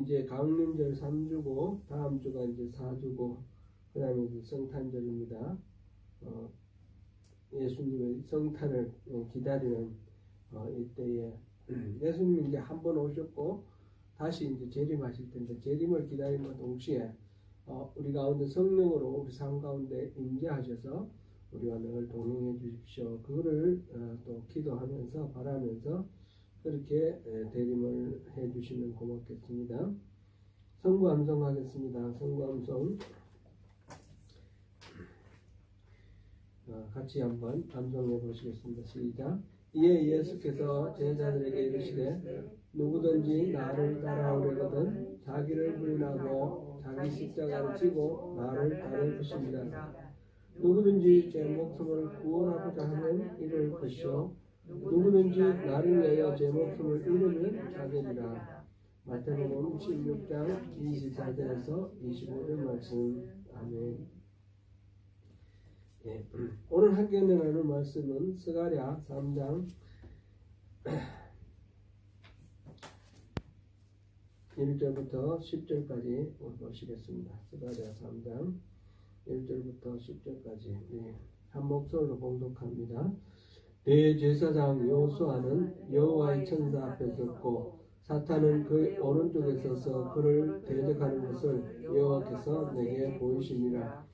이제 강림절 3주고 다음 주가 이제 4주고 그 다음에 이제 성탄절입니다. 예수님의 성탄을 기다리는 이때에 예수님이 이제 한 번 오셨고 다시 이제 재림하실 텐데 재림을 기다리는 동시에 우리 가운데 성령으로 우리 삶 가운데 임재하셔서 우리와 늘 동행해 주십시오. 그거를 또 기도하면서 바라면서 그렇게 대림을 해 주시면 고맙겠습니다. 성구 암송하겠습니다. 성구 암송 같이 한번 암송해 보시겠습니다. 시작. 이에 예수께서 제자들에게 이르시되 누구든지 나를 따라오려거든 자기를 부인하고 자기 십자가를 지고 나를 따를 것입니다. 누구든지 제 목숨을 구원하고자 하면 잃을 것이요 누구든지 나를 위하여 제 목숨을 잃으면 찾으리라. 마태복음 16장 24절에서 25절 말씀. 아멘. 예. 오늘 함께 나눌 말씀은 스가랴 3장 1절부터 10절까지 보시겠습니다. 스가랴 3장 1절부터 10절까지 한 목소리로 봉독합니다. 대제사장 여호수아는 여호와의 천사 앞에 섰고 사탄은 그의 오른쪽에 서서 그를 대적하는 것을 여호와께서 내게 보이시니라.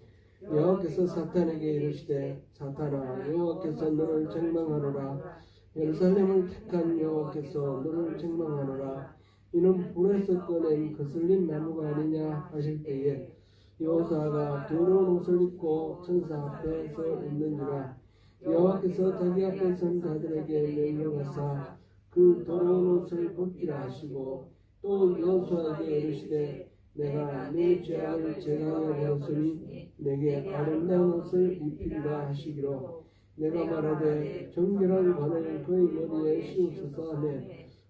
여호와께서 사탄에게 이르시되 사탄아 여호와께서 너를 책망하노라. 예루살렘을 택한 여호와께서 너를 책망하노라. 이는 불에서 꺼낸 거슬린 나무가 아니냐 하실 때에 여호수아가 더러운 옷을 입고 천사 앞에 서 있는지라. 여호와께서 자기 앞에 선 자들에게 명령하사 그 더러운 옷을 벗기라 하시고 또 여호수아에게 이르시되 내가 네 죄악을 제거하여 되었으니 내게 아름다운 옷을 입히리라 하시기로 내가 말하되 정결한 관을 그의 머리에 씌우소서 하며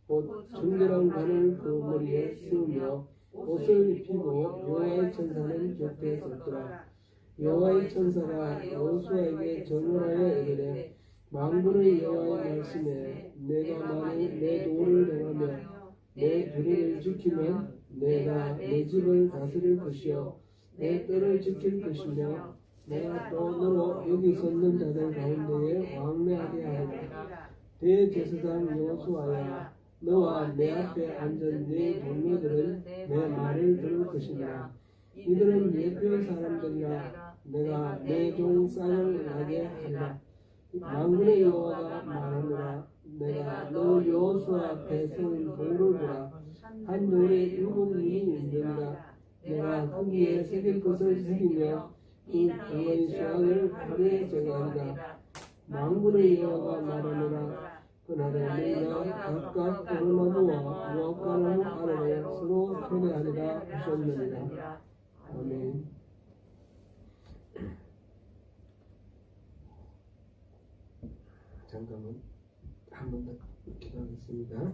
곧 정결한 관을 그 머리에 씌우며 옷을 입히고 여호와의 천사는 곁에 섰더라. 여호와의 천사가 여호수아에게 전언하여 이르되 만군의 여호와의 말씀에 내가 만일 내 도를 행하며 내 규례를 지키면 내가 내 집을 다스릴 것이요 내 뜰을 지킬 것이며 내가 또 너로 여기 섰는 자들 가운데에 왕래하게 하리라. 대제사장 여호수아야 너와 내 앞에 앉은 네 동료들은 내 말을 들을 것이니라. 이들은 예표 사람들이라. 내가 내 종 쌍을 나게 하리라. 만군의 여호와가 말하노라. 내가 너 여호수아 앞에 세운 돌을 보라. 한 돌에 7눈이 있느니라. 내가 거기에 새길 것을 새기며 그 땅의 수확을 하루에 제거하리라. 만군의 여호와가 말하노라. 그날에 내가 각각 포도나무와 무화과나무 아래로 서로 초대하리라 하셨느니라. 아멘. 잠깐만 한 번 더 기도하겠습니다.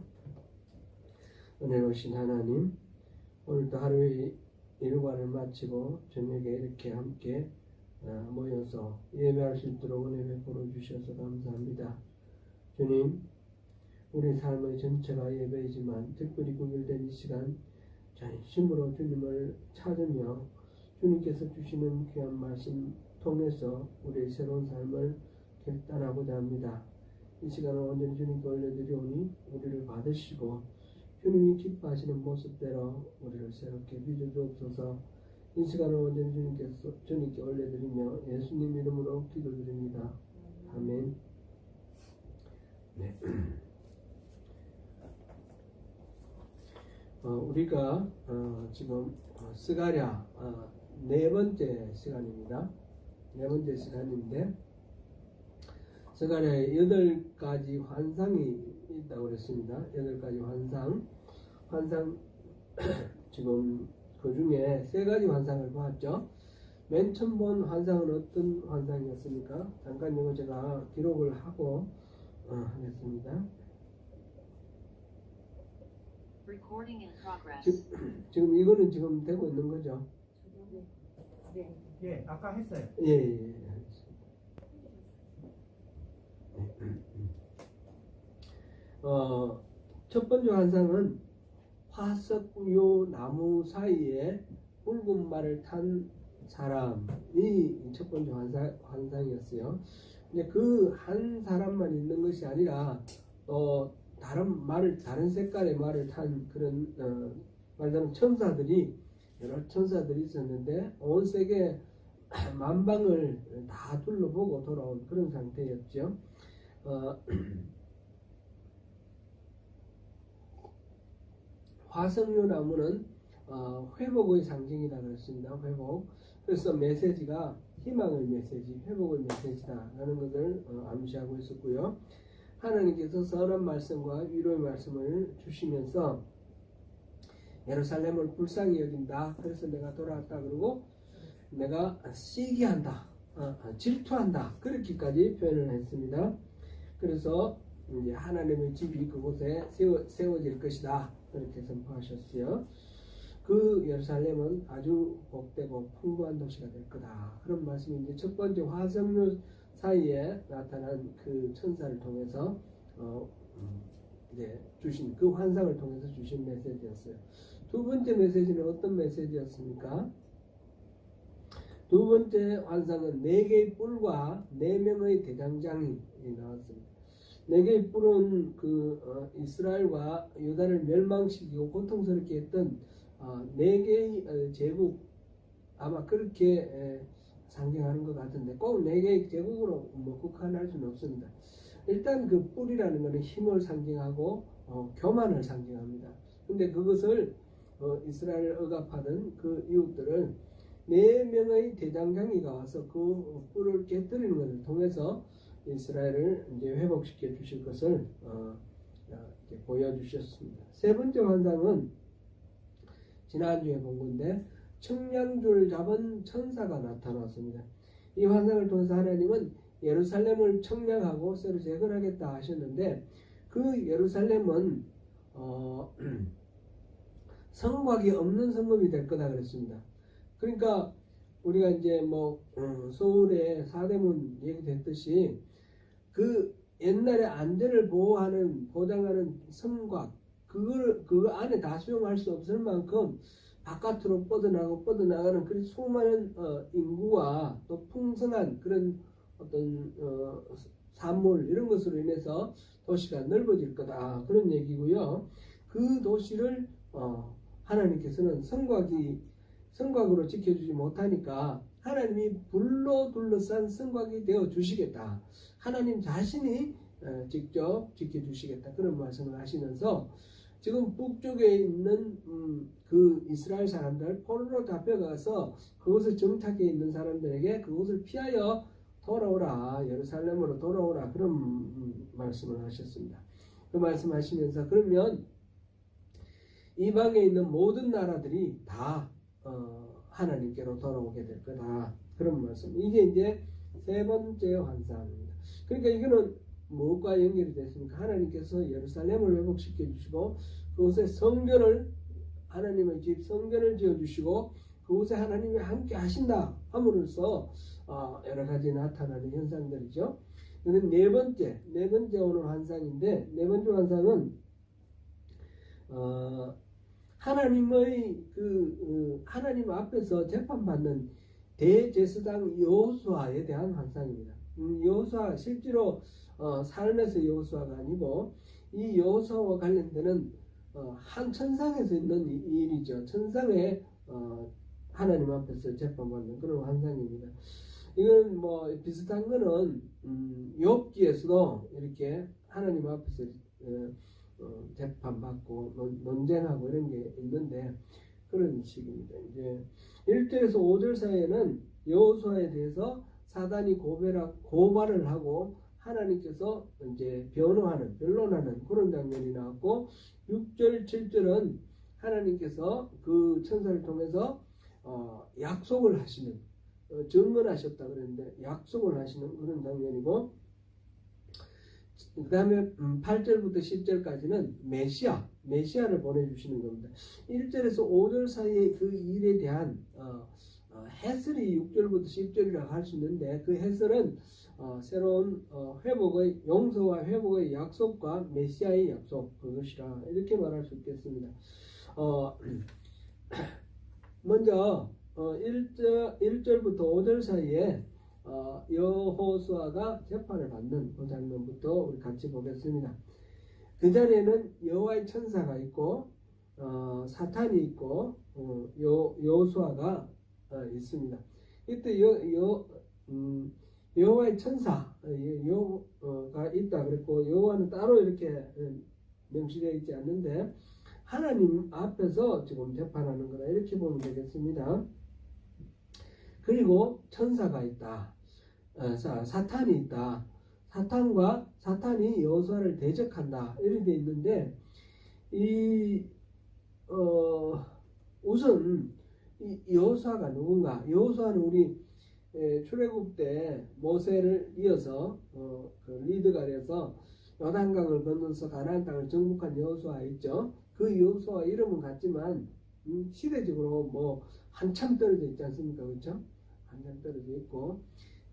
은혜로우신 하나님, 오늘도 하루의 일과를 마치고 저녁에 이렇게 함께 모여서 예배할 수 있도록 은혜 베풀어 주셔서 감사합니다. 주님, 우리 삶의 전체가 예배이지만 특별히 구별된 이 시간 전심으로 주님을 찾으며 주님께서 주시는 귀한 말씀 통해서 우리의 새로운 삶을 결단하고자 합니다. 이 시간을 온전히 주님께 올려드리오니 우리를 받으시고 주님이 기뻐하시는 모습대로 우리를 새롭게 빚어주옵소서. 이 시간을 온전히 주님께 올려드리며 예수님 이름으로 기도드립니다. 아멘. 네. 우리가 지금 스가랴 네 번째 시간입니다. 네 번째 시간인데 스가랴에 8가지 환상이 있다고 그랬습니다. 8가지 환상 지금 그 중에 3가지 환상을 보았죠. 맨 처음 본 환상은 어떤 환상이었습니까? 잠깐 이거 제가 기록을 하고 하겠습니다. 지금 이거는 지금 되고 있는 거죠? 예, 아까 했어요. 예. 첫 번째 환상은 화석류 나무 사이에 붉은 말을 탄 사람이 첫 번째 환상이었어요. 근데 그 한 사람만 있는 것이 아니라 다른 색깔의 말을 탄 그런 말하자면 천사들이 여러 천사들이 있었는데 온 세계 만방을 다 둘러보고 돌아온 그런 상태였죠. 화석류 나무는 회복의 상징이다 그랬습니다. 회복. 그래서 메시지가 희망의 메시지, 회복의 메시지다라는 것을 암시하고 있었고요. 하나님께서 선한 말씀과 위로의 말씀을 주시면서 예루살렘을 불쌍히 여긴다. 그래서 내가 돌아왔다. 그러고 내가 시기한다, 질투한다. 그렇게까지 표현을 했습니다. 그래서 이제 하나님의 집이 그곳에 세워질 것이다. 그렇게 선포하셨어요. 그 예루살렘은 아주 복되고 풍부한 도시가 될 거다. 그런 말씀이 이제 첫 번째 화석류 사이에 나타난 그 천사를 통해서 이제 주신 그 환상을 통해서 주신 메시지였어요. 두 번째 메시지는 어떤 메시지였습니까? 두 번째 환상은 4개의 뿔과 4명의 대장장이 나왔습니다. 4개의 뿔은 이스라엘과 유다를 멸망시키고 고통스럽게 했던 4개의 제국, 아마 그렇게 상징하는 것 같은데 꼭 4개의 제국으로 국한할 수는 없습니다. 일단 그 뿔이라는 것은 힘을 상징하고 교만을 상징합니다. 근데 그것을 이스라엘을 억압하던 그 이웃들을 4명의 대장장이가 와서 그 뿔을 깨뜨리는 것을 통해서 이스라엘을 이제 회복시켜 주실 것을 보여주셨습니다. 세 번째 환상은 지난주에 본 건데 청량줄 잡은 천사가 나타났습니다. 이 환상을 통해서 하나님은 예루살렘을 청량하고 새로 재건하겠다 하셨는데 그 예루살렘은 성곽이 없는 성읍이 될 거다 그랬습니다. 그러니까 우리가 이제 서울의 사대문 얘기됐듯이 그 옛날에 안전을 보장하는 성곽 그거 안에 다 수용할 수 없을 만큼 바깥으로 뻗어나가는 그런 수많은 인구와 또 풍성한 그런 어떤 산물 이런 것으로 인해서 도시가 넓어질 거다 그런 얘기고요. 그 도시를 하나님께서는 성곽으로 지켜주지 못하니까 하나님이 불로 둘러싼 성곽이 되어 주시겠다. 하나님 자신이 직접 지켜주시겠다. 그런 말씀을 하시면서 지금 북쪽에 있는 그 이스라엘 사람들 포로로 잡혀가서 그곳에 정착해 있는 사람들에게 그곳을 피하여 돌아오라. 예루살렘으로 돌아오라. 그런 말씀을 하셨습니다. 그 말씀하시면서 그러면 이방에 있는 모든 나라들이 다 하나님께로 돌아오게 될 거다. 그런 말씀. 이게 이제 세 번째 환상입니다. 그러니까 이거는 무엇과 연결이 됐습니까? 하나님께서 예루살렘을 회복시켜 주시고 그곳에 성전을 하나님의 집 성전을 지어 주시고 그곳에 하나님이 함께 하신다 함으로써 여러 가지 나타나는 현상들이죠. 이는 네 번째 오늘 환상인데 네 번째 환상은 하나님의 하나님 앞에서 재판받는 대제사장 여호수아에 대한 환상입니다. 여호수아 실제로 삶에서 여호수아가 아니고 이 여호수아와 관련되는 한 천상에서 있는 일이죠. 천상에 하나님 앞에서 재판받는 그런 환상입니다. 이건 비슷한 거는 욥기에서도 이렇게 하나님 앞에서 재판받고 논쟁하고 이런 게 있는데 그런 식입니다. 이제 1절에서 5절 사이에는 여호수아에 대해서 사단이 고발을 하고 하나님께서 이제 변론하는 그런 장면이 나왔고 6절, 7절은 하나님께서 그 천사를 통해서 약속을 하시는 증언하셨다 그랬는데 약속을 하시는 그런 장면이고 그 다음에 8절부터 10절까지는 메시아를 보내주시는 겁니다. 1절에서 5절 사이에 그 일에 대한 해설이 6절부터 10절이라고 할 수 있는데 그 해설은 새로운 회복의 용서와 회복의 약속과 메시아의 약속 그것이라 이렇게 말할 수 있겠습니다. 어, 먼저 1절부터 5절 사이에 여호수아가 재판을 받는 그 장면부터 우리 같이 보겠습니다. 그 자리에는 여호와의 천사가 있고 사탄이 있고 여호수아가 있습니다. 이때 여호와의 천사가 있다 그랬고, 여호와는 따로 이렇게 명시되어 있지 않는데 하나님 앞에서 지금 재판하는 거다 이렇게 보면 되겠습니다. 그리고 천사가 있다. 사탄이 있다. 사탄이 여호수아를 대적한다 이렇게 돼 있는데, 우선 이 여호수아가 누군가? 여호수아는 우리 출애굽 때 모세를 이어서 그 리더가 돼서 요단강을 건너서 가나안 땅을 정복한 여호수아 있죠. 그 여호수아 이름은 같지만 시대적으로 뭐 한참 떨어져 있지 않습니까? 그렇죠? 한참 떨어져 있고,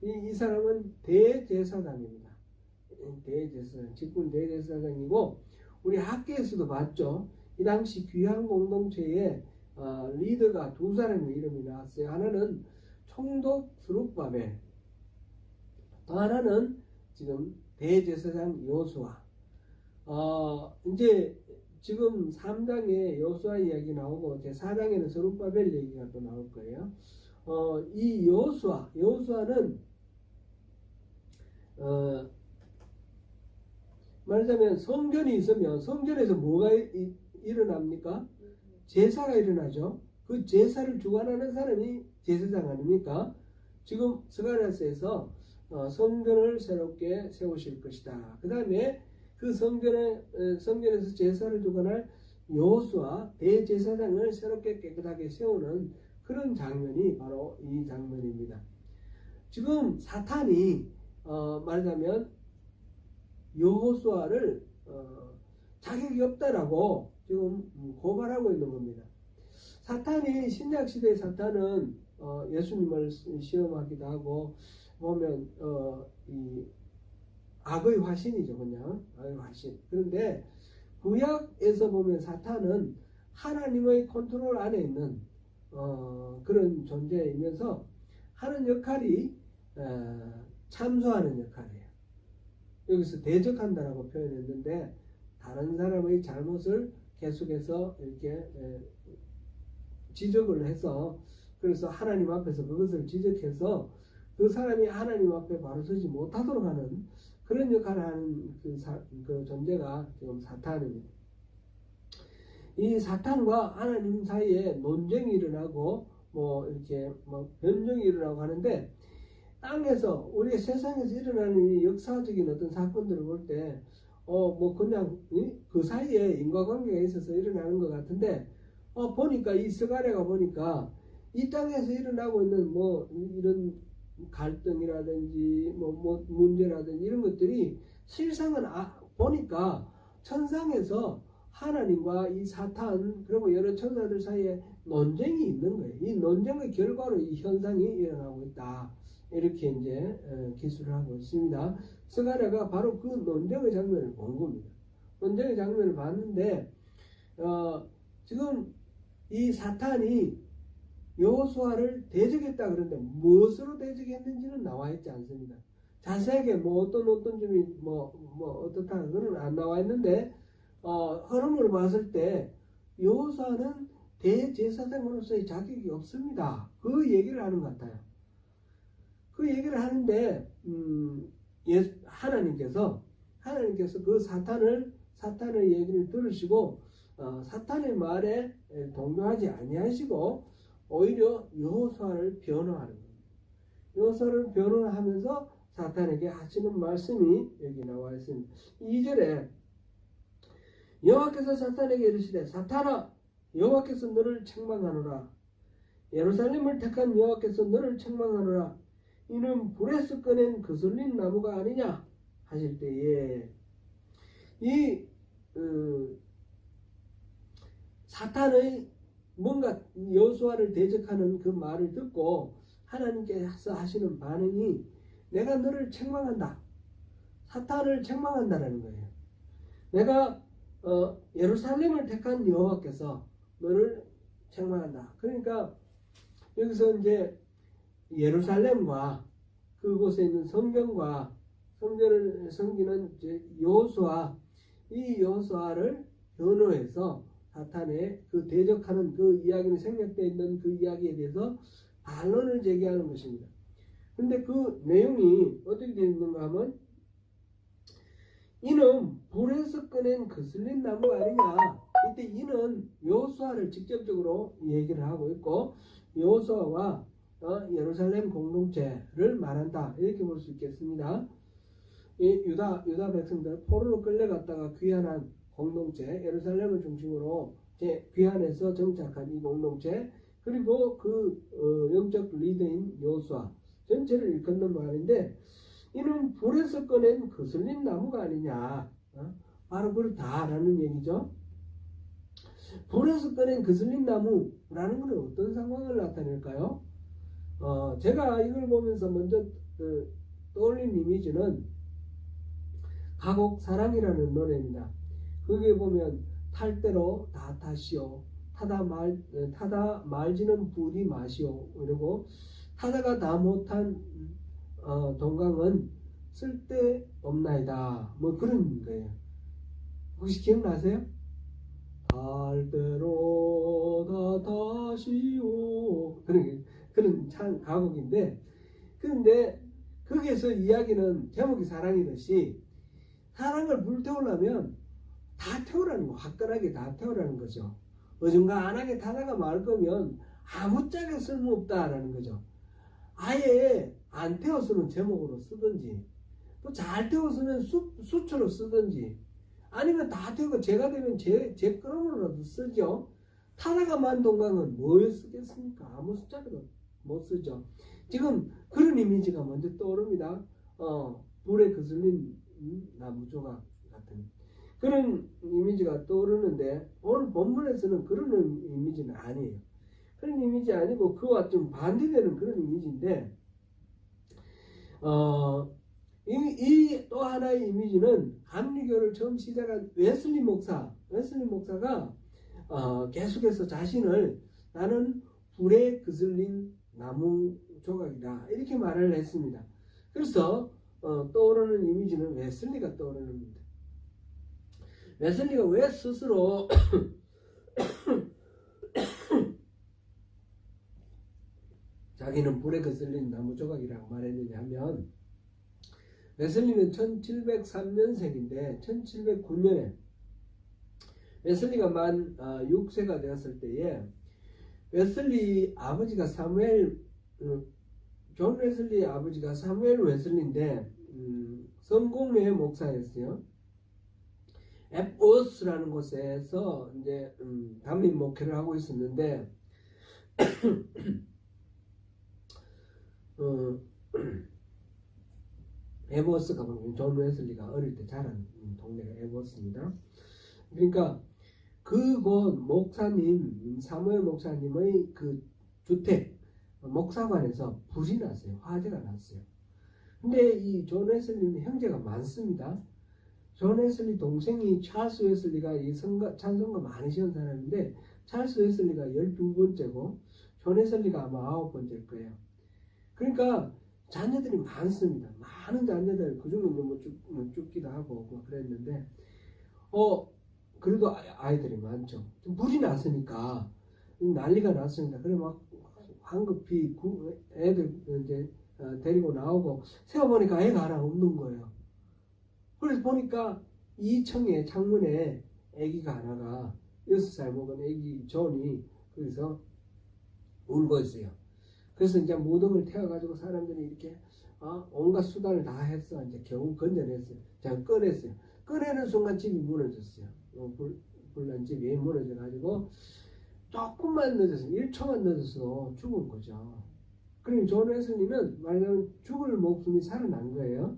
이 사람은 대제사장입니다. 대제사장, 직분 대제사장이고, 우리 학계에서도 봤죠. 이 당시 귀한 공동체에 리더가 두 사람의 이름이 나왔어요. 하나는 총독 스룹바벨, 또 하나는 지금 대제사장 여호수아. 이제 지금 3장에 여호수아 이야기 나오고 제 4장에는 스룹바벨 얘기가 또 나올 거예요. 이 여호수아는 말하자면 성전이 있으면 성전에서 뭐가 일어납니까? 제사가 일어나죠. 그 제사를 주관하는 사람이 제사장 아닙니까? 지금 스가랴서에서 성전을 새롭게 세우실 것이다. 그 다음에 그 성전에서 제사를 주관할 여호수아 대제사장을 새롭게 깨끗하게 세우는 그런 장면이 바로 이 장면입니다. 지금 사탄이 말하자면 여호수아를 자격이 없다라고 지금 고발하고 있는 겁니다. 사탄이 신약시대의 사탄은 예수님을 시험하기도 하고 보면 이 악의 화신이죠. 그냥 악의 화신. 그런데 구약에서 보면 사탄은 하나님의 컨트롤 안에 있는 그런 존재이면서 하는 역할이 참소하는 역할이에요. 여기서 대적한다라고 표현했는데, 다른 사람의 잘못을 계속해서 이렇게 지적을 해서, 그래서 하나님 앞에서 그것을 지적해서 그 사람이 하나님 앞에 바로 서지 못하도록 하는 그런 역할을 하는 그 존재가 지금 사탄입니다. 이 사탄과 하나님 사이에 논쟁이 일어나고 뭐 이렇게 뭐 변종이 일어나고 하는데, 땅에서 우리 세상에서 일어나는 이 역사적인 어떤 사건들을 볼 때 뭐 그냥 그 사이에 인과관계가 있어서 일어나는 것 같은데, 보니까 이 스가랴가 보니까 이 땅에서 일어나고 있는 뭐 이런 갈등이라든지 뭐 문제라든지 이런 것들이 실상은 보니까 천상에서 하나님과 이 사탄 그리고 여러 천사들 사이에 논쟁이 있는 거예요. 이 논쟁의 결과로 이 현상이 일어나고 있다. 이렇게 이제 기술을 하고 있습니다. 스가랴가 바로 그 논쟁의 장면을 본 겁니다. 논쟁의 장면을 봤는데 지금 이 사탄이 여호수아를 대적했다 그러는데 무엇으로 대적했는지는 나와 있지 않습니다. 자세하게 뭐 어떤 점이 뭐 어떻다 그건 안 나와 있는데, 흐름을 봤을 때 여호수아는 대제사장으로서의 자격이 없습니다. 그 얘기를 하는 것 같아요. 그 얘기를 하는데 하나님께서 그 사탄의 얘기를 들으시고 사탄의 말에 동조하지 아니하시고 오히려 여호수아를 변호하는 겁니다. 여호수아를 변호하면서 사탄에게 하시는 말씀이 여기 나와 있습니다. 2절에 여호와께서 사탄에게 이르시되 사탄아 여호와께서 너를 책망하노라. 예루살렘을 택한 여호와께서 너를 책망하노라. 이는 불에서 꺼낸 거슬린 나무가 아니냐 하실 때에, 이 사탄의 뭔가 여호수아를 대적하는 그 말을 듣고 하나님께서 하시는 반응이 내가 너를 책망한다. 사탄을 책망한다라는 거예요. 내가 예루살렘을 택한 여호와께서 너를 책망한다. 그러니까 여기서 이제 예루살렘과 그곳에 있는 성경과 성전을 섬기는 여호수아, 이 여호수아를 변호해서 사탄의 그 대적하는 그 이야기는 생략되어 있는 그 이야기에 대해서 반론을 제기하는 것입니다. 근데 그 내용이 어떻게 되어 있는가 하면 이는 불에서 꺼낸 거슬린 나무가 아니냐. 이때 이는 여호수아를 직접적으로 얘기를 하고 있고 여호수아와 예루살렘 공동체를 말한다. 이렇게 볼 수 있겠습니다. 이 유다 백성들 포로로 끌려갔다가 귀환한 공동체, 예루살렘을 중심으로 귀환해서 정착한 이 공동체, 그리고 그 영적 리더인 여호수아 전체를 일컫는 말인데 이는 불에서 꺼낸 거슬린 나무가 아니냐. 바로 그렇다라는 얘기죠. 불에서 꺼낸 거슬린 나무라는 것은 어떤 상황을 나타낼까요? 제가 이걸 보면서 먼저 떠올린 이미지는 가곡 사랑이라는 노래입니다. 거기에 보면 탈 대로 다 타시오, 타다 말지는 부디 마시오, 그리고 타다가 다 못한 동강은 쓸데없나이다, 뭐 그런 거예요. 혹시 기억나세요? 탈 대로 다 타시오, 그런 참 가곡인데, 그런데 거기에서 이야기는 제목이 사랑이듯이 사랑을 불태우려면 다 태우라는 거, 화끈하게 다 태우라는 거죠. 어중간하게 타다가 말 거면 아무짝에 쓸모없다라는 거죠. 아예 안 태웠으면 제목으로 쓰든지, 또 잘 태웠으면 수초로 쓰든지, 아니면 다 태우고 제가 되면 제 끄러미로라도 쓰죠. 타다가 만 동강은 뭘 쓰겠습니까? 아무 숫자도 못 쓰죠. 지금 그런 이미지가 먼저 떠오릅니다. 불에 거슬린 나무 조각 같은 그런 이미지가 떠오르는데 오늘 본문에서는 그런 이미지는 아니에요. 그런 이미지 아니고 그와 좀 반대되는 그런 이미지인데 이 또 하나의 이미지는 감리교를 처음 시작한 웨슬리 목사가 계속해서 자신을 나는 불에 거슬린 나무 조각이다 이렇게 말을 했습니다. 그래서 떠오르는 이미지는 웨슬리가 떠오르는 겁니다. 웨슬리가 왜 스스로 자기는 불에 거슬린 나무 조각이라고 말했느냐 하면 웨슬리는 1703년생인데 1709년에 웨슬리가 만 6세가 되었을 때에 웨슬리 아버지가 존 웨슬리의 아버지가 사무엘 웨슬리인데 성공회 목사였어요. 에포스라는 곳에서 이제 담임 목회를 하고 있었는데 에버스가 존 웨슬리가 어릴 때 자란 동네가 에버스입니다. 그러니까 그곳 목사님 사무엘 목사님의 그 주택 목사관에서 불이 났어요. 화재가 났어요. 근데 이 존 웨슬리는 형제가 많습니다. 존 웨슬리 동생이 찰스 웨슬리가 이 찬송가 많이 지은 사람인데 찰스 웨슬리가 12번째고 존 웨슬리가 아마 9번째일 거예요. 그러니까 자녀들이 많습니다. 많은 자녀들 그중에 뭐 죽기도 하고 뭐 그랬는데 그래도 아이들이 많죠. 불이 났으니까 난리가 났습니다. 그래 막 황급히 애들 이제 데리고 나오고 세어보니까 애가 하나 없는 거예요. 그래서 보니까 2층에 창문에 애기가 하나가 6살 먹은 애기 존이 거기서 울고 있어요. 그래서 이제 무덤을 태워가지고 사람들이 이렇게 온갖 수단을 다 했어. 이제 겨우 건져냈어요. 제가 꺼냈어요. 꺼내는 순간 집이 무너졌어요. 불난 집이 무너져가지고 조금만 늦어서 1초만 늦어서 죽은 거죠. 그러니 존 웨슬리는 말하자면 죽을 목숨이 살아난 거예요.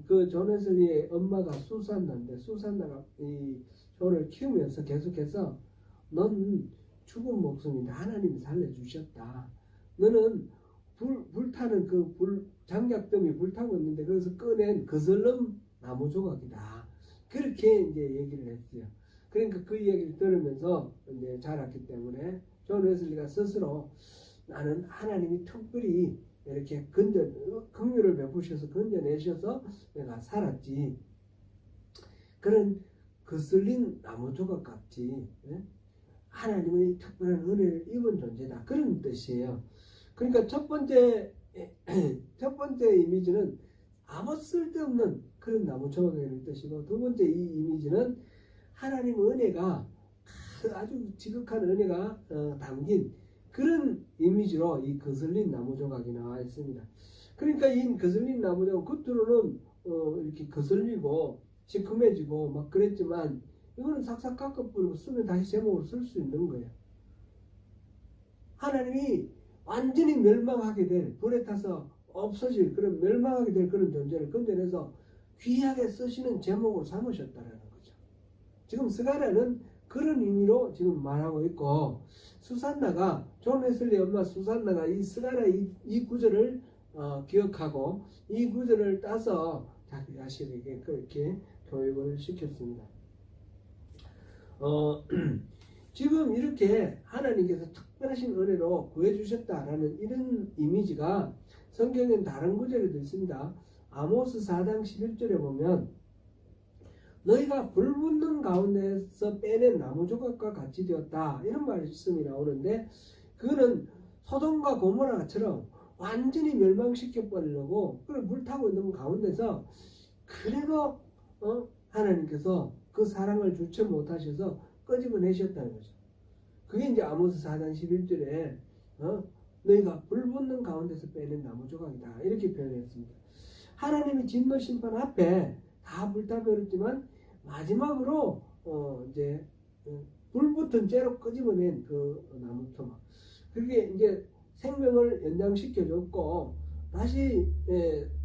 그 존 웨슬리의 엄마가 수산나가 이 존을 키우면서 계속해서 넌 죽은 목숨인데 하나님이 살려주셨다. 너는 불타는 그 장작더미 불타고 있는데 거기서 꺼낸 거슬름 나무 조각이다. 그렇게 이제 얘기를 했어요. 그러니까 그 이야기를 들으면서 이제 자랐기 때문에 존 웨슬리가 스스로 나는 하나님이 특별히 이렇게 긍휼을 베푸셔서 건져내셔서 내가 살았지. 그런 거슬린 나무 조각 같이 하나님의 특별한 은혜를 입은 존재다. 그런 뜻이에요. 그러니까 첫 번째 이미지는 아무 쓸데없는 그런 나무 조각이라는 뜻이고, 두 번째 이 이미지는 하나님의 은혜가 아주 지극한 은혜가 담긴 그런 이미지로 이 거슬린 나무 조각이 나와 있습니다. 그러니까 이 거슬린 나무 조각 겉으로는 이렇게 거슬리고 시큼해지고 막 그랬지만 이거는 삭삭 깎아버리고 쓰면 다시 제목으로 쓸 수 있는 거예요. 하나님이 완전히 멸망하게 될, 불에 타서 없어질 그런 멸망하게 될 그런 존재를 건져내서 귀하게 쓰시는 제목으로 삼으셨다는 거죠. 지금 스가랴는 그런 의미로 지금 말하고 있고, 수산나가 존 웨슬리 엄마 수산나가 이 스가랴 이 구절을 기억하고 이 구절을 따서 자기 자식에게 그렇게 교육을 시켰습니다. 지금 이렇게 하나님께서 특별하신 은혜로 구해주셨다라는 이런 이미지가 성경엔 다른 구절에도 있습니다. 아모스 4장 11절에 보면 너희가 불붙는 가운데서 빼낸 나무 조각과 같이 되었다, 이런 말씀이 나오는데, 그거는 소돔과 고모라처럼 완전히 멸망시켜버리려고 불타고 있는 가운데서 그래도 하나님께서 그 사랑을 주체 못하셔서 끄집어내셨다는 거죠. 그게 이제 아모스 4장 11절에 너희가 불붙는 가운데서 빼낸 나무 조각이다, 이렇게 표현했습니다. 하나님이 진노 심판 앞에 다 불타버렸지만 마지막으로 이제 불붙은 채로 끄집어낸 그 나무 조각, 그게 이제 생명을 연장시켜줬고 다시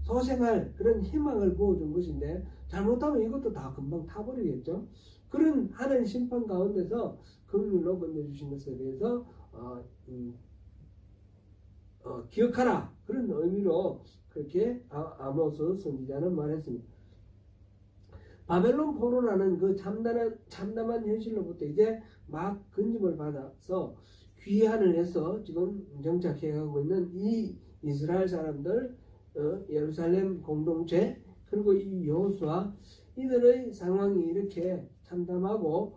소생할 그런 희망을 부어준 것인데, 잘못하면 이것도 다 금방 타버리겠죠. 그런 하나님 심판 가운데서 긍휼로 건져주신 것에 대해서 기억하라, 그런 의미로 그렇게 아모스 선지자는 말했습니다. 바벨론 포로라는 그 참담한 현실로부터 이제 막 건짐을 받아서 귀환을 해서 지금 정착해 가고 있는 이 이스라엘 사람들, 예루살렘 공동체, 그리고 이 여호수아, 이들의 상황이 이렇게 참담하고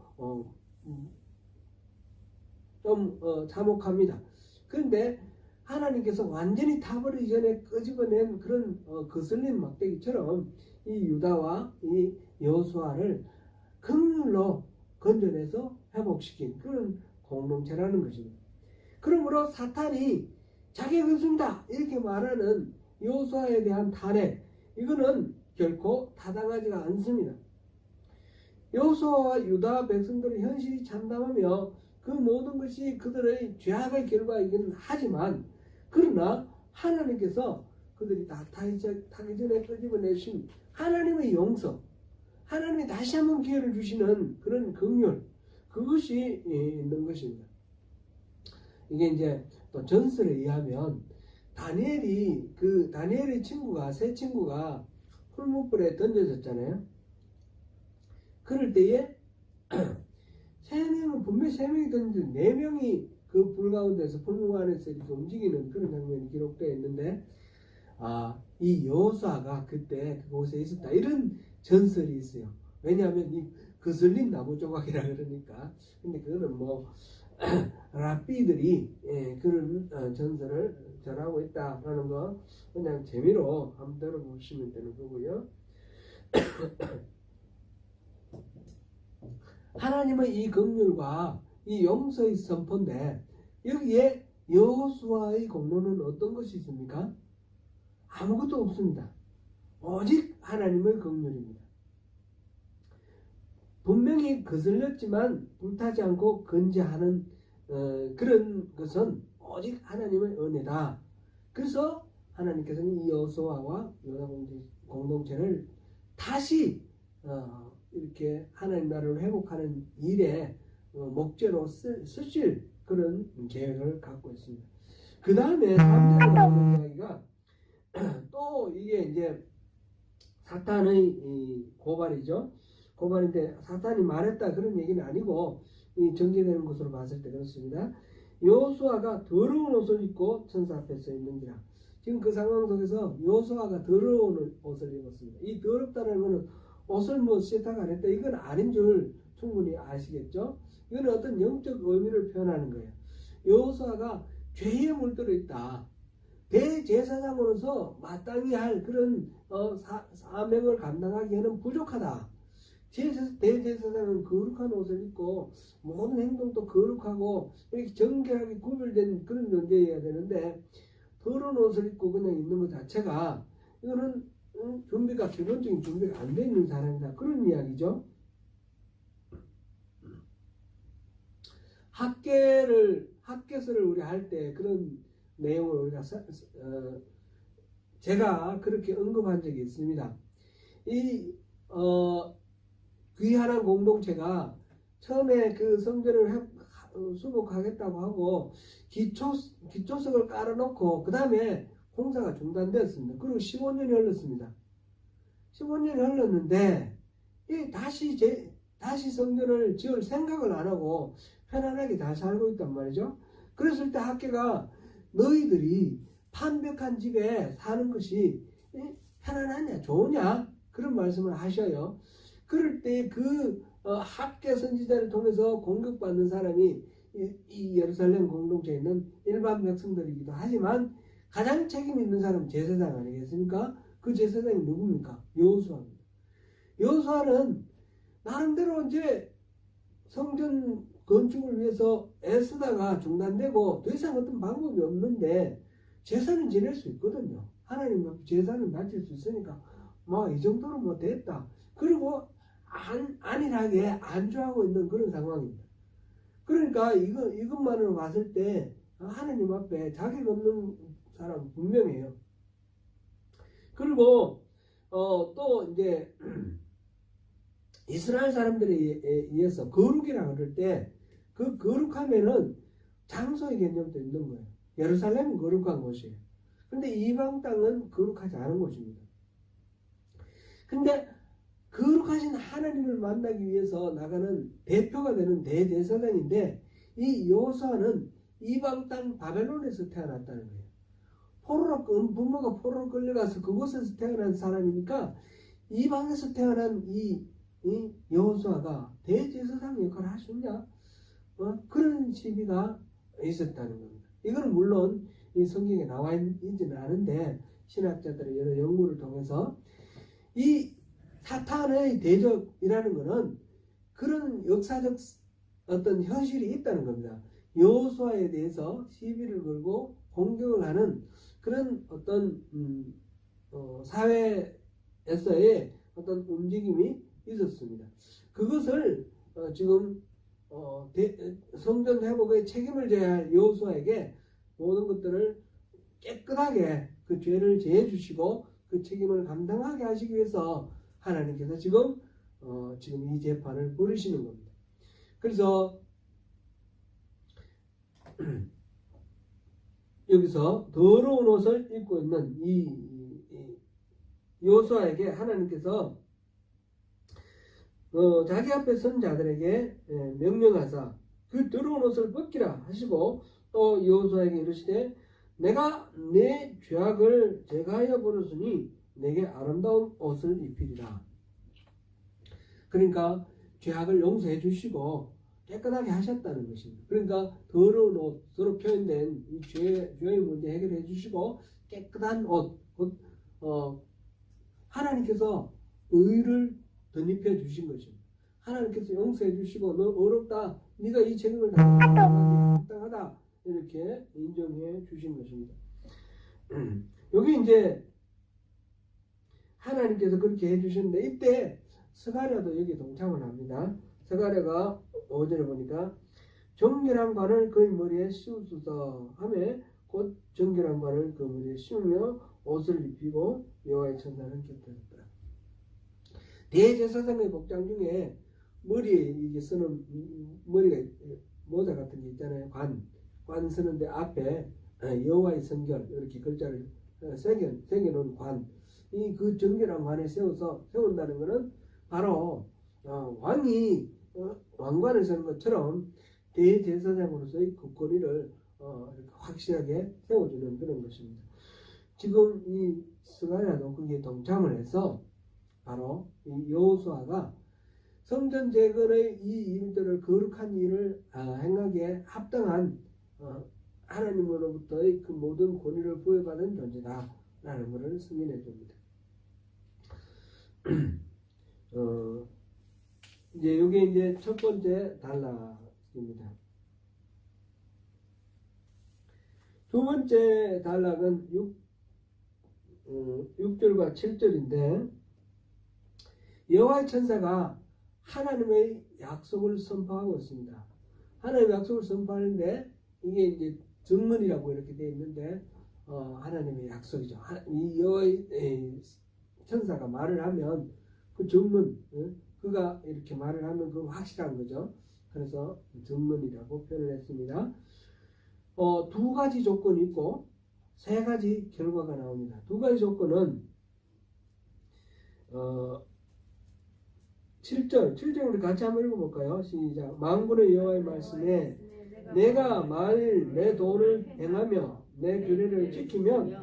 좀 참혹합니다. 그런데 하나님께서 완전히 타버리기 전에 끄집어낸 그런 거슬린 막대기처럼 이 유다와 이 여호수아를 긍휼로 건져내서 회복시킨 그런 공동체라는 것입니다. 그러므로 사탄이 자기가 그렇습니다 이렇게 말하는 여호수아에 대한 탄핵, 이거는 결코 타당하지가 않습니다. 여호수아와 유다 백성들의 현실이 참담하며 그 모든 것이 그들의 죄악의 결과이긴 하지만, 그러나 하나님께서 그들이 다 타기 전에 끄집어내신 하나님의 용서, 하나님이 다시 한번 기회를 주시는 그런 긍휼, 그것이 있는 것입니다. 이게 이제 또 전설에 의하면 다니엘의 친구가, 세 친구가 풀무불에 던져졌잖아요. 그럴 때에 분명히 세 명이 던진 4명이 그 불 가운데서 풀무 안에서 이렇게 움직이는 그런 장면이 기록되어 있는데, 이 여호수아가 그때 그곳에 있었다, 이런 전설이 있어요. 왜냐하면 이 거슬린 나무 조각이라 그러니까. 근데 그거는 뭐 랍비들이 그런 전설을 전하고 있다라는 거 그냥 재미로 한번 들어보시면 되는 거고요. 하나님의 이 긍휼과 이 용서의 선포인데, 여기에 여호수아의 공로는 어떤 것이 있습니까? 아무것도 없습니다. 오직 하나님의 긍휼입니다. 분명히 거슬렸지만 불타지 않고 건재하는 그런 것은 오직 하나님의 은혜다. 그래서 하나님께서는 이 여호수아와 유다 공동체를 다시 이렇게 하나님 나라를 회복하는 일에 목재로 쓰실 그런 계획을 갖고 있습니다. 그 다음에 3절에 나오는 이야기가 또 이게 이제 사탄의 고발이죠. 고발인데 사탄이 말했다 그런 얘기는 아니고 이 전개되는 것으로 봤을 때 그렇습니다. 여호수아가 더러운 옷을 입고 천사 앞에 서 있는지라. 지금 그 상황 속에서 여호수아가 더러운 옷을 입었습니다. 이 더럽다는 것은 옷을 뭐 세탁 안 했다 이건 아닌 줄 충분히 아시겠죠? 이건 어떤 영적 의미를 표현하는 거예요. 여호수아가 죄에 물들어 있다. 대제사장으로서 마땅히 할 그런 사명을 감당하기에는 부족하다. 대제사장은 거룩한 옷을 입고 모든 행동도 거룩하고 이렇게 정결하게 구별된 그런 존재여야 되는데 더러운 옷을 입고 그냥 있는 것 자체가 이거는 준비가 기본적인 준비가 안 돼 있는 사람이다. 그런 이야기죠. 학개서를 우리 할 때 그런 내용을 우리가 제가 그렇게 언급한 적이 있습니다. 이 귀환한 공동체가 처음에 그 성전을 수복하겠다고 하고 기초석을 깔아놓고 그 다음에 공사가 중단되었습니다. 그리고 15년이 흘렀습니다. 15년이 흘렀는데 다시 성전을 지을 생각을 안 하고 편안하게 다 살고 있단 말이죠. 그랬을 때 학계가 너희들이 판벽한 집에 사는 것이 편안하냐 좋으냐 그런 말씀을 하셔요. 그럴 때 그 학계 선지자를 통해서 공격받는 사람이 이 예루살렘 공동체에 있는 일반 백성들이기도 하지만 가장 책임 있는 사람은 제사장 아니겠습니까? 그 제사장이 누굽니까? 여호수아입니다. 여호수아는 나름대로 이제 성전 건축을 위해서 애쓰다가 중단되고 더 이상 어떤 방법이 없는데 제사는 지낼 수 있거든요. 하나님 앞에 제사는 바칠 수 있으니까 뭐 이 정도로 뭐 됐다. 그리고 안일하게 안주하고 있는 그런 상황입니다. 그러니까 이것만으로 봤을 때 하나님 앞에 자격 없는 사람 분명해요. 그리고 또 이제 이스라엘 사람들에 의해서 거룩이라고 그럴 때 그 거룩하면은 장소의 개념도 있는 거예요. 예루살렘은 거룩한 곳이에요. 근데 이방 땅은 거룩하지 않은 곳입니다. 근데 거룩하신 하나님을 만나기 위해서 나가는 대표가 되는 대제사장인데 이 여호수아는 이방 땅 바벨론에서 태어났다는 거예요. 부모가 포로로 끌려가서 그곳에서 태어난 사람이니까 이방에서 태어난 이 여호수아가 대제사장 역할을 할 수 있냐? 그런 시비가 있었다는 겁니다. 이거는 물론 이 성경에 나와 있지는 않은데 신학자들의 여러 연구를 통해서 이 사탄의 대적이라는 것은 그런 역사적 어떤 현실이 있다는 겁니다. 여호수아에 대해서 시비를 걸고 공격을 하는 그런 어떤 사회에서의 어떤 움직임이 있었습니다. 그것을 지금 성전 회복의 책임을 져야 할 여호수아에게 모든 것들을 깨끗하게 그 죄를 제해 주시고 그 책임을 감당하게 하시기 위해서 하나님께서 지금 이 재판을 벌이시는 겁니다. 그래서 여기서 더러운 옷을 입고 있는 이 여호수아에게 하나님께서 자기 앞에 선 자들에게 명령하사 그 더러운 옷을 벗기라 하시고 또 여호수아에게 이르시되 내가 내 죄악을 제거하여 버렸으니 내게 아름다운 옷을 입히리라. 그러니까 죄악을 용서해 주시고 깨끗하게 하셨다는 것입니다. 그러니까 더러운 옷으로 표현된 이 죄의 문제 해결해 주시고 깨끗한 옷, 하나님께서 의를 덧입혀 주신 것입니다. 하나님께서 용서해 주시고 너 어렵다. 네가 이 책임을 감당하다. 이렇게 인정해 주신 것입니다. 여기 이제 하나님께서 그렇게 해주셨는데 이때 스가랴도 여기 동참을 합니다. 스가랴가 5절에 보니까 정결한 관을 그의 머리에 씌우소서 하며 곧 정결한 관을 그 머리에 씌우며 옷을 입히고 여호와의 천사를 곁들였더라. 대제사장의 복장 중에 머리에 이게 쓰는 머리가 모자 같은 게 있잖아요. 관 쓰는데 앞에 여호와의 성결 이렇게 글자를 새겨놓은 관, 이 그 정결한 관을 세운다는 것은 바로 왕이 왕관을 쓰는 것처럼 대제사장으로서의 그 권위를 이렇게 확실하게 세워주는 그런 것입니다. 지금 이 스가랴도 거기에 동참을 해서 바로 이 여호수아가 성전 재건의 이 일들을 거룩한 일을 행하기에 합당한 하나님으로부터의 그 모든 권위를 부여받은 존재다라는 것을 승인해 줍니다. 이제 이게 이제 첫 번째 단락입니다. 두 번째 단락은 6절과 7절인데 여호와의 천사가 하나님의 약속을 선포하고 있습니다. 하나님의 약속을 선포하는데 이게 이제 증문이라고 이렇게 되어 있는데 하나님의 약속이죠. 이 여호와의 천사가 말을 하면 그 증문, 그가 이렇게 말을 하면 그건 확실한 거죠. 그래서 증문이라고 표현을 했습니다. 두 가지 조건이 있고 세 가지 결과가 나옵니다. 두 가지 조건은 7절 우리 같이 한번 읽어볼까요? 시작. 만군의 여호와의 말씀에 내가 만일 내 도를 행하며 내 규례를 지키면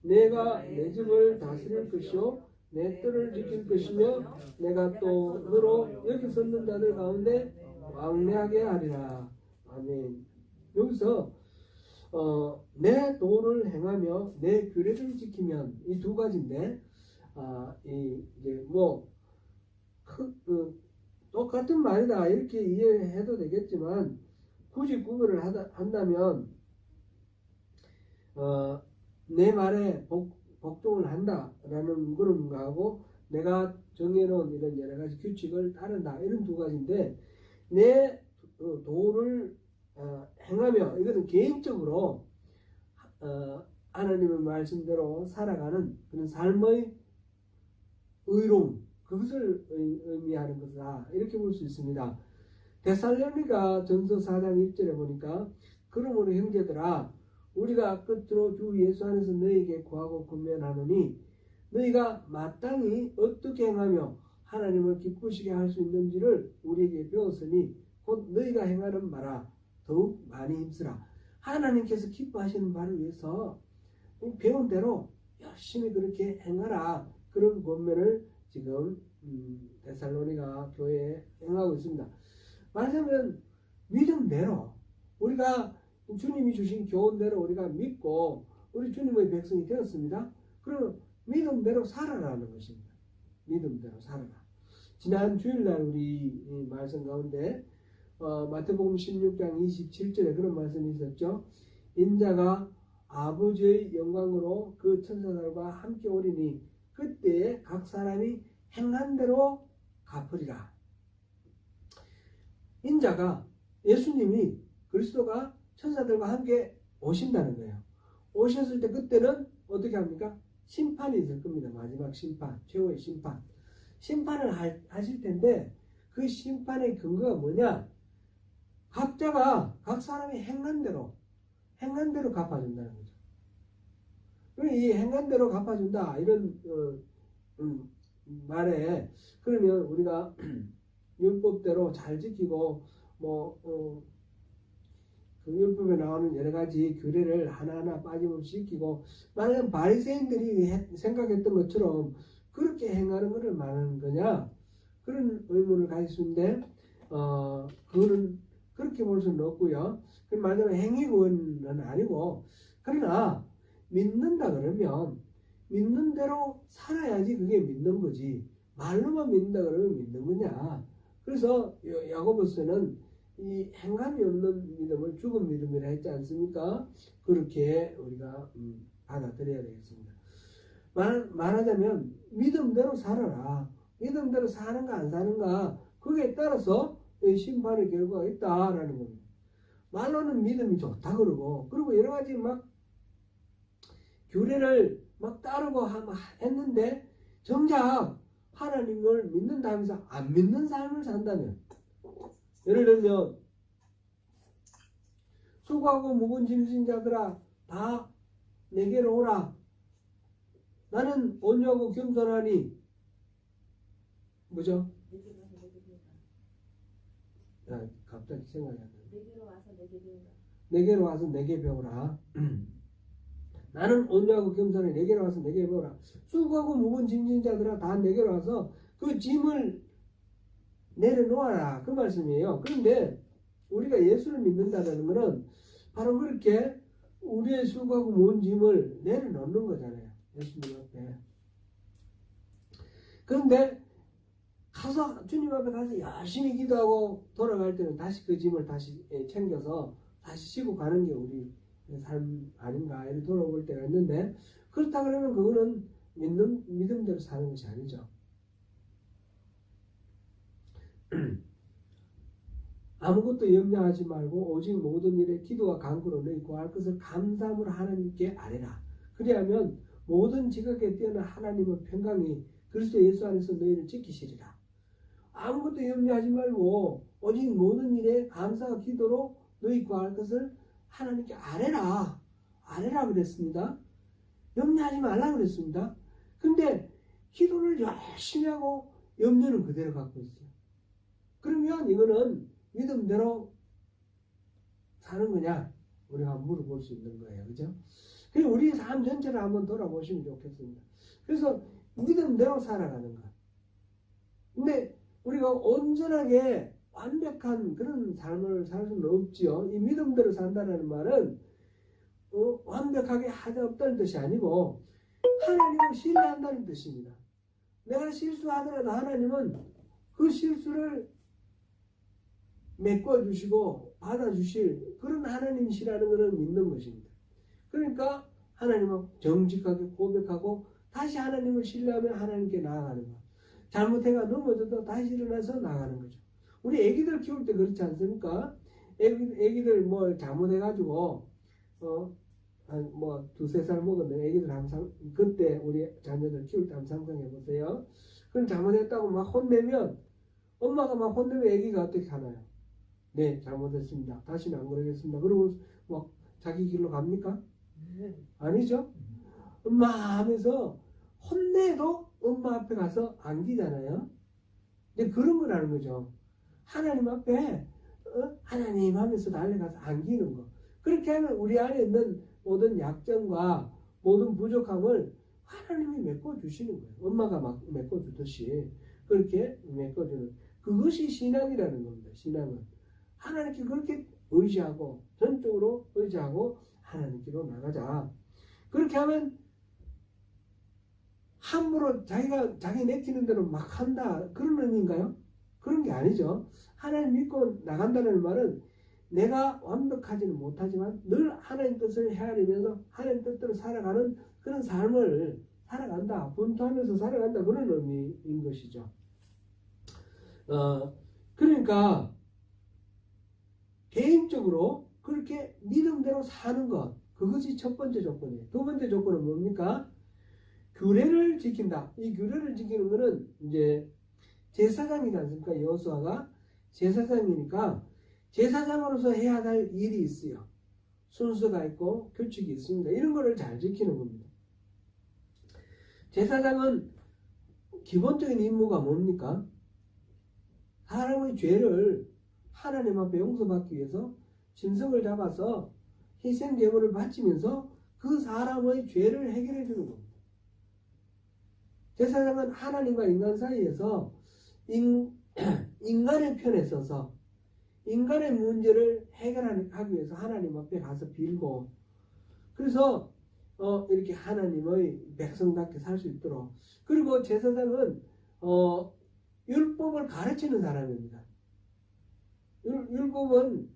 내가 내 집을 다스릴 것이요 내 뜰을 지킬 것이며 내가 또 너로 여기 섰는 자들 가운데 왕래하게 하리라. 아멘. 여기서 내 도를 행하며 내 규례를 지키면 이 두 가지인데 이제 뭐 똑같은 말이다 이렇게 이해해도 되겠지만 굳이 구별을 한다면 내 말에 복종을 한다라는 그런 거하고 내가 정해놓은 이런 여러 가지 규칙을 따른다 이런 두 가지인데 내 도를 행하며 이것은 개인적으로 하나님의 말씀대로 살아가는 그런 삶의 의로움 그것을 의미하는 것이다 이렇게 볼 수 있습니다. 데살로니가 전서 4장 1절에 보니까 그러므로 형제들아 우리가 끝으로 주 예수 안에서 너희에게 구하고 권면하노니 너희가 마땅히 어떻게 행하며 하나님을 기쁘시게 할 수 있는지를 우리에게 배웠으니 곧 너희가 행하는 바라 더욱 많이 힘쓰라. 하나님께서 기뻐하시는 바를 위해서 배운 대로 열심히 그렇게 행하라. 그런 권면을 지금 데살로니가 교회에 행하고 있습니다. 말하자면 믿음대로 우리가 주님이 주신 교훈대로 우리가 믿고 우리 주님의 백성이 되었습니다. 그럼 믿음대로 살아라는 것입니다. 믿음대로 살아라. 지난 주일날 우리 말씀 가운데 마태복음 16장 27절에 그런 말씀이 있었죠. 인자가 아버지의 영광으로 그 천사들과 함께 오리니 그때에 각 사람이 행한 대로 갚으리라. 인자가 예수님이 그리스도가 천사들과 함께 오신다는 거예요. 오셨을 때 그때는 어떻게 합니까? 심판이 있을 겁니다. 마지막 심판, 최후의 심판. 심판을 하실 텐데 그 심판의 근거가 뭐냐? 각자가 각 사람이 행한 대로 갚아준다는 거죠. 이 행한 대로 갚아준다 이런 말에 그러면 우리가 율법대로 잘 지키고 그 율법에 나오는 여러 가지 규례를 하나하나 빠짐없이 지키고 만약 바리새인들이 생각했던 것처럼 그렇게 행하는 것을 말하는 거냐 그런 의문을 가질 수 있는데 그거는 그렇게 볼 수는 없고요. 그 말하자면 행위구원은 아니고 그러나 믿는다 그러면 믿는 대로 살아야지 그게 믿는 거지 말로만 믿는다 그러면 믿는 거냐. 그래서 야고보서는 이 행함이 없는 믿음을 죽은 믿음이라 했지 않습니까? 그렇게 우리가 받아들여야 되겠습니다. 말하자면 믿음대로 살아라. 믿음대로 사는가 안 사는가 그게 따라서 심판의 결과가 있다라는 겁니다. 말로는 믿음이 좋다 그러고 그리고 여러 가지 막 규례를 막 따르고 했는데 정작 하나님을 믿는다 하면서 안 믿는 삶을 산다면 예를 들면 수고하고 무거운 짐진 자들아 다 내게로 오라. 나는 온유하고 겸손하니 뭐죠? 갑자기 생각이 안 나요. 내게로 와서 내게 배우라. 내게로 와서 내게 배우라. 나는 온유하고 겸손해. 내게로 와서 내게 배우라. 수고하고 무거운 짐진 자들아 다 내게로 와서 그 짐을 내려놓아라. 그 말씀이에요. 그런데 우리가 예수를 믿는다는 것은 바로 그렇게 우리의 수고하고 무거운 짐을 내려놓는 거잖아요. 예수님 앞에. 그런데 주님 앞에 가서 열심히 기도하고 돌아갈 때는 다시 그 짐을 다시 챙겨서 다시 지고 가는 게 우리 삶 아닌가 이렇게 돌아볼 때가 있는데, 그렇다 그러면 그거는 믿음대로 사는 것이 아니죠. 아무것도 염려하지 말고 오직 모든 일에 기도와 간구로 너희 구할 것을 감사함으로 하나님께 아뢰라. 그리하면 모든 지각에 뛰어난 하나님의 평강이 그리스도 예수 안에서 너희를 지키시리라. 아무것도 염려하지 말고 오직 모든 일에 감사와 기도로 너희 구할 것을 하나님께 아뢰라. 아뢰라 그랬습니다. 염려하지 말라 그랬습니다. 근데 기도를 열심히 하고 염려는 그대로 갖고 있어요. 그러면 이거는 믿음대로 사는 거냐? 우리가 물어볼 수 있는 거예요. 그죠? 그리고 우리 삶 전체를 한번 돌아보시면 좋겠습니다. 그래서 믿음대로 살아가는 것. 근데 우리가 온전하게 완벽한 그런 삶을 살 수는 없지요. 이 믿음대로 산다는 말은 완벽하게 하자 없다는 뜻이 아니고 하나님을 신뢰한다는 뜻입니다. 내가 실수하더라도 하나님은 그 실수를 메꿔주시고 받아주실 그런 하나님이시라는 것을 믿는 것입니다. 그러니까 하나님은 정직하게 고백하고 다시 하나님을 신뢰하며 하나님께 나아가는 것. 잘못해가 넘어져도 다시 일어나서 나가는 거죠. 우리 애기들 키울 때 그렇지 않습니까? 애기들 뭐 잘못해가지고 한 뭐 2-3살 먹었는 애기들 항상 그때 우리 자녀들 키울 때 한번 상상해 보세요. 그럼 잘못했다고 막 혼내면 엄마가 막 혼내면 애기가 어떻게 하나요? 네, 잘못했습니다. 다시는 안 그러겠습니다. 그러고 막 자기 길로 갑니까? 아니죠? 엄마 하면서 혼내도 엄마 앞에 가서 안기잖아요. 근데 그런 거라는 거죠. 하나님 앞에 하나님 하면서 달려가서 안기는 거. 그렇게 하면 우리 안에 있는 모든 약점과 모든 부족함을 하나님이 메꿔주시는 거예요. 엄마가 막 메꿔주듯이 그렇게 메꿔주는, 그것이 신앙이라는 겁니다. 신앙은 하나님께 그렇게 의지하고 전적으로 의지하고 하나님께로 나가자. 그렇게 하면 함부로 자기 내키는 대로 막 한다 그런 의미인가요? 그런 게 아니죠. 하나님 믿고 나간다는 말은 내가 완벽하지는 못하지만 늘 하나님 뜻을 헤아리면서 하나님 뜻대로 살아가는 그런 삶을 살아간다. 분투하면서 살아간다. 그런 의미인 것이죠. 그러니까 개인적으로 그렇게 믿음대로 사는 것, 그것이 첫 번째 조건이에요. 두 번째 조건은 뭡니까? 규례를 지킨다. 이 규례를 지키는 것은 이제 제사장이지 않습니까? 여호수아가 제사장이니까 제사장으로서 해야 할 일이 있어요. 순서가 있고 규칙이 있습니다. 이런 거를 잘 지키는 겁니다. 제사장은 기본적인 임무가 뭡니까? 사람의 죄를 하나님 앞에 용서받기 위해서 짐승을 잡아서 희생 제물을 바치면서 그 사람의 죄를 해결해 주는 겁니다. 제사장은 하나님과 인간 사이에서 인간의 편에 서서 인간의 문제를 해결하기 위해서 하나님 앞에 가서 빌고, 그래서 이렇게 하나님의 백성답게 살 수 있도록. 그리고 제사장은 율법을 가르치는 사람입니다. 율법은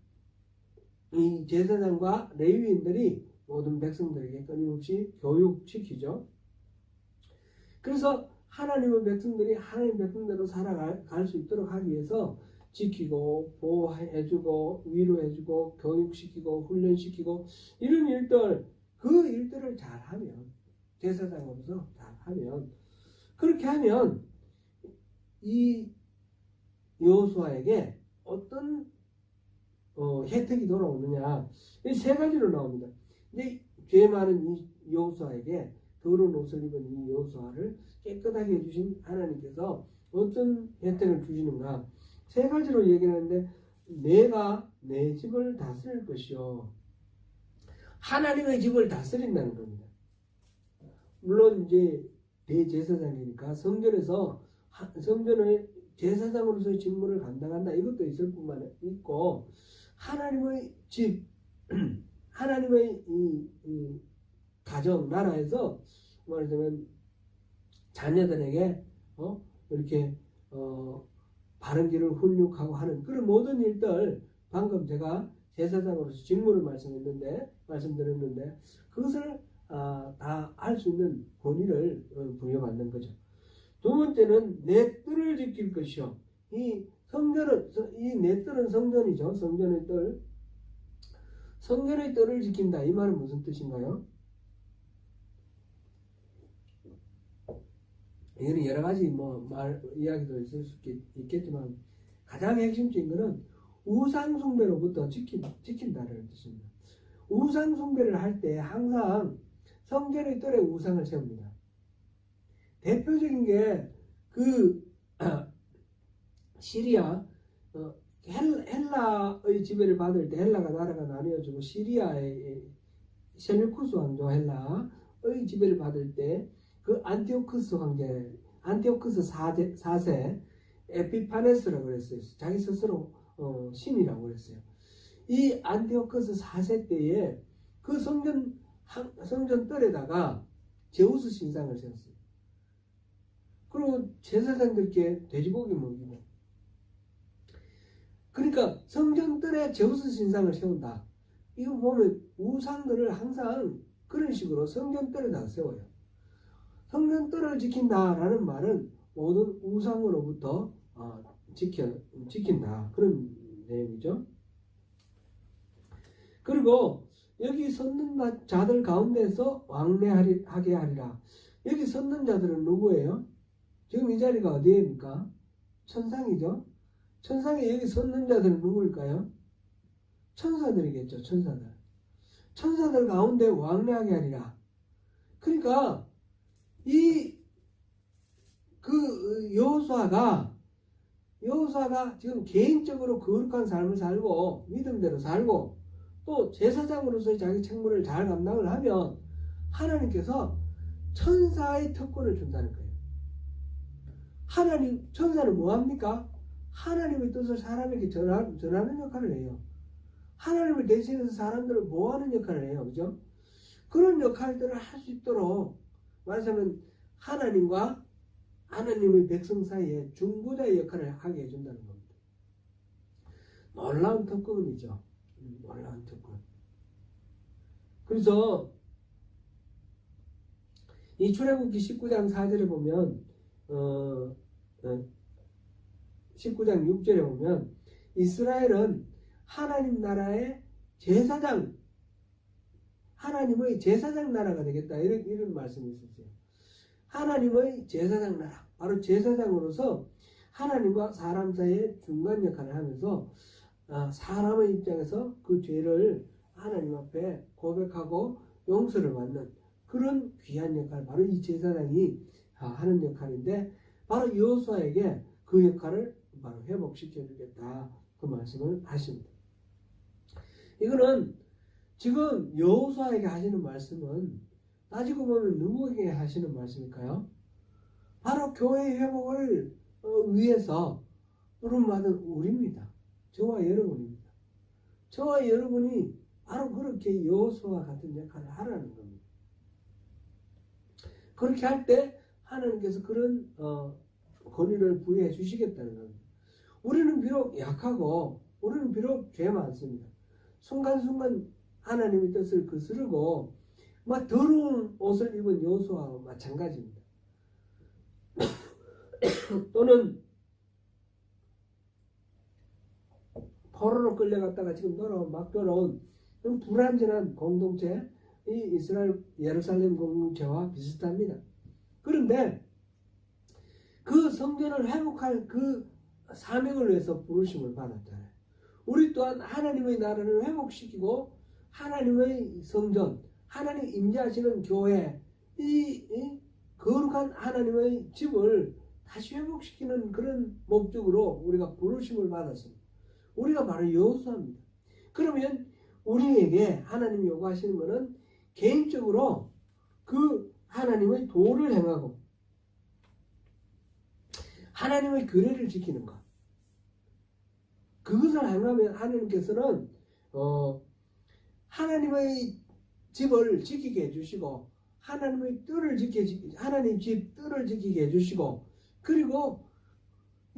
이 제사장과 레위인들이 모든 백성들에게 끊임없이 교육시키죠. 그래서 하나님의 백성들이 하나님 백성대로 살아갈 수 있도록 하기 위해서 지키고 보호해주고 위로해주고 교육시키고 훈련시키고 이런 일들, 그 일들을 잘하면, 제사장으로서 잘하면, 그렇게 하면 이 여호수아에게 어떤 혜택이 돌아오느냐, 이 세 가지로 나옵니다. 근데 죄 많은 이 여호수아에게 더러운 옷을 입은 이 여호수아를 깨끗하게 해주신 하나님께서 어떤 혜택을 주시는가, 세 가지로 얘기를 하는데, 내가 내 집을 다스릴 것이요. 하나님의 집을 다스린다는 겁니다. 물론 이제 대제사장이니까 성전에서 성전의 제사장으로서의 직무를 감당한다. 이것도 있을 뿐만 있고 하나님의 집, 하나님의 이 가정, 나라에서 말하자면 자녀들에게 이렇게 바른 길을 훈육하고 하는 그런 모든 일들, 방금 제가 제사장으로서 직무를 말씀드렸는데 그것을 다 할 수 있는 권위를 부여받는 거죠. 두 번째는 내 뜰을 지킬 것이요. 이 내 뜰은 성전이죠. 성전의 뜰. 성전의 뜰을 지킨다. 이 말은 무슨 뜻인가요? 이거는 여러 가지 이야기도 있을 수 있겠지만 가장 핵심적인 것은 우상 숭배로부터 지킨다는 뜻입니다. 우상 숭배를 할 때 항상 성전의 뜰에 우상을 세웁니다. 대표적인 게 시리아 헬라의 지배를 받을 때 헬라가 나라가 나뉘어지고 시리아의 셀루쿠스 왕조 헬라의 지배를 받을 때 그 안티오쿠스 황제, 안티오쿠스 4세 에피파네스라고 그랬어요. 자기 스스로 신이라고 그랬어요. 이 안티오쿠스 4세 때에 그 성전 뜰에다가 제우스 신상을 세웠어요. 그리고 제사장들께 돼지고기 먹이고. 그러니까 성전 뜰에 제우스 신상을 세운다. 이거 보면 우상들을 항상 그런 식으로 성전 뜰에다가 세워요. 성전 뜰을 지킨다라는 말은 모든 우상으로부터 지킨다. 그런 내용이죠. 그리고 여기 섰는 자들 가운데서 왕래하게 하리라. 여기 섰는 자들은 누구예요? 지금 이 자리가 어디입니까? 천상이죠. 천상에 여기 섰는 자들은 누구일까요? 천사들이겠죠. 천사들 가운데 왕래하게 하리라. 그러니까 여호수아가 지금 개인적으로 거룩한 삶을 살고 믿음대로 살고 또 제사장으로서의 자기 책무를 잘 감당을 하면 하나님께서 천사의 특권을 준다는 거예요. 천사는 뭐합니까? 하나님의 뜻을 사람에게 전하는 역할을 해요. 하나님을 대신해서 사람들을 보호하는 역할을 해요. 그죠? 그런 역할들을 할 수 있도록 말하자면 하나님과 하나님의 백성 사이에 중보자의 역할을 하게 해준다는 겁니다. 놀라운 특권이죠. 놀라운 특권. 그래서 이 출애굽기 19장 4절에 보면 19장 6절에 보면 이스라엘은 하나님 나라의 제사장, 하나님의 제사장 나라가 되겠다. 이런 말씀이 있었어요. 하나님의 제사장 나라. 바로 제사장으로서 하나님과 사람 사이의 중간 역할을 하면서 사람의 입장에서 그 죄를 하나님 앞에 고백하고 용서를 받는 그런 귀한 역할, 바로 이 제사장이 하는 역할인데 바로 여호수아에게 그 역할을 바로 회복시켜 주겠다. 그 말씀을 하십니다. 이거는 지금 여호수아에게 하시는 말씀은 따지고 보면 누구에게 하시는 말씀일까요? 바로 교회의 회복을 위해서 부름받은 우리입니다. 저와 여러분입니다. 저와 여러분이 바로 그렇게 여호수아와 같은 역할을 하라는 겁니다. 그렇게 할 때 하나님께서 그런 권위를 부여해 주시겠다는 겁니다. 우리는 비록 약하고 우리는 비록 죄 많습니다. 순간순간 하나님의 뜻을 거스르고 더러운 옷을 입은 여호수아와 마찬가지입니다. 또는 포로로 끌려갔다가 지금 막 돌아온 불완전한 공동체, 이 이스라엘 예루살렘 공동체와 비슷합니다. 그런데 그 성전을 회복할 그 사명을 위해서 부르심을 받았잖아요. 우리 또한 하나님의 나라를 회복시키고 하나님의 성전, 하나님 임재하시는 교회, 이 거룩한 하나님의 집을 다시 회복시키는 그런 목적으로 우리가 부르심을 받았습니다. 우리가 바로 여호수아입니다. 그러면 우리에게 하나님이 요구하시는 것은 개인적으로 그 하나님의 도를 행하고 하나님의 규례를 지키는 것. 그것을 행하면 하나님께서는 하나님의 집을 지키게 해주시고 하나님 집 뜰을 지키게 해주시고 그리고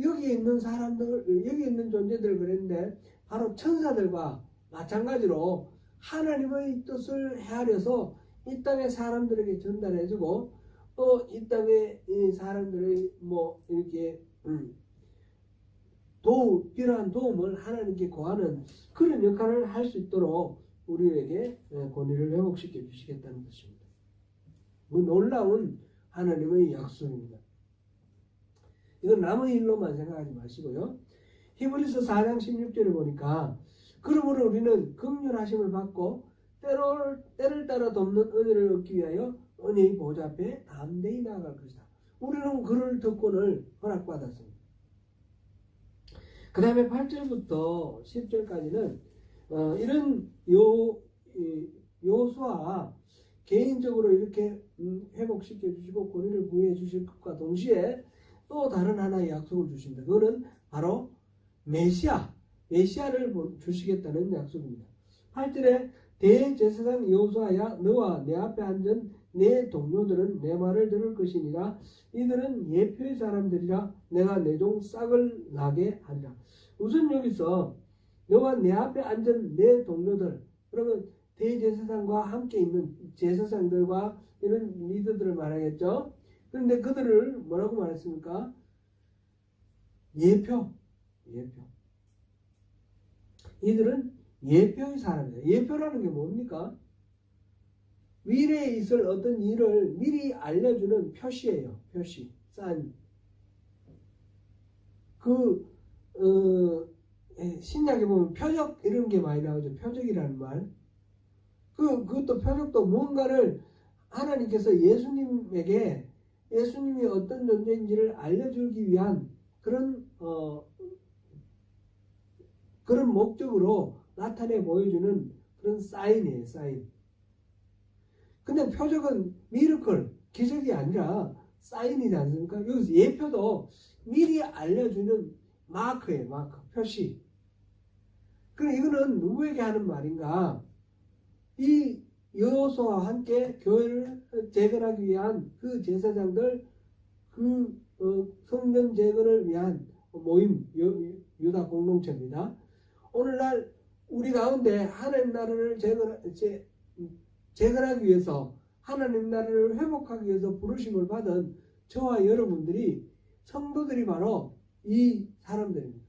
여기 있는 사람들, 여기 있는 존재들 그랬는데 바로 천사들과 마찬가지로 하나님의 뜻을 헤아려서 이 땅의 사람들에게 전달해주고 또 이 땅의 이 사람들의 뭐 이렇게 필요한 도움을 하나님께 구하는 그런 역할을 할 수 있도록 우리에게 권위를 회복시켜 주시겠다는 것입니다. 놀라운 하나님의 약속입니다. 이건 남의 일로만 생각하지 마시고요. 히브리서 4장 16절을 보니까 그러므로 우리는 긍휼하심을 받고 때를 따라 돕는 은혜를 얻기 위하여 은혜의 보좌 앞에 담대히 나아갈 것이다. 우리는 그를 특권을 허락받았습니다. 그 다음에 8절부터 10절까지는 이런 여호수아 개인적으로 이렇게 회복시켜 주시고 권위를 부여해 주실 것과 동시에 또 다른 하나의 약속을 주십니다. 그거는 바로 메시아를 주시겠다는 약속입니다. 8절에 대제사장 여호수아야 너와 내 앞에 앉은 내 동료들은 내 말을 들을 것이니라. 이들은 예표의 사람들이라. 내가 내 종 싹을 나게 하리라. 우선 여기서 너와 내 앞에 앉은 내 동료들, 그러면 대제사장과 함께 있는 제사장들과 이런 리더들을 말하겠죠. 그런데 그들을 뭐라고 말했습니까? 예표. 이들은 예표의 사람이에요. 예표라는 게 뭡니까? 미래에 있을 어떤 일을 미리 알려주는 표시예요. 표시, 사인. 신약에 보면 표적 이런 게 많이 나오죠. 표적이라는 말. 그것도 표적도 무언가를 하나님께서 예수님에게 예수님이 어떤 존재인지를 알려주기 위한 그런 목적으로 나타내 보여주는 그런 사인이에요. 사인. 근데 표적은 미러클, 기적이 아니라 사인이지 않습니까? 여기서 예표도 미리 알려주는 마크예요. 마크, 표시. 그럼 이거는 누구에게 하는 말인가? 이 여호수아와 함께 교회를 재건하기 위한 그 제사장들, 성전 재건을 위한 모임, 유다 공동체입니다. 오늘날 우리 가운데 하나님 나라를 재건하기 위해서 하나님 나라를 회복하기 위해서 부르심을 받은 저와 여러분들이 성도들이 바로 이 사람들입니다.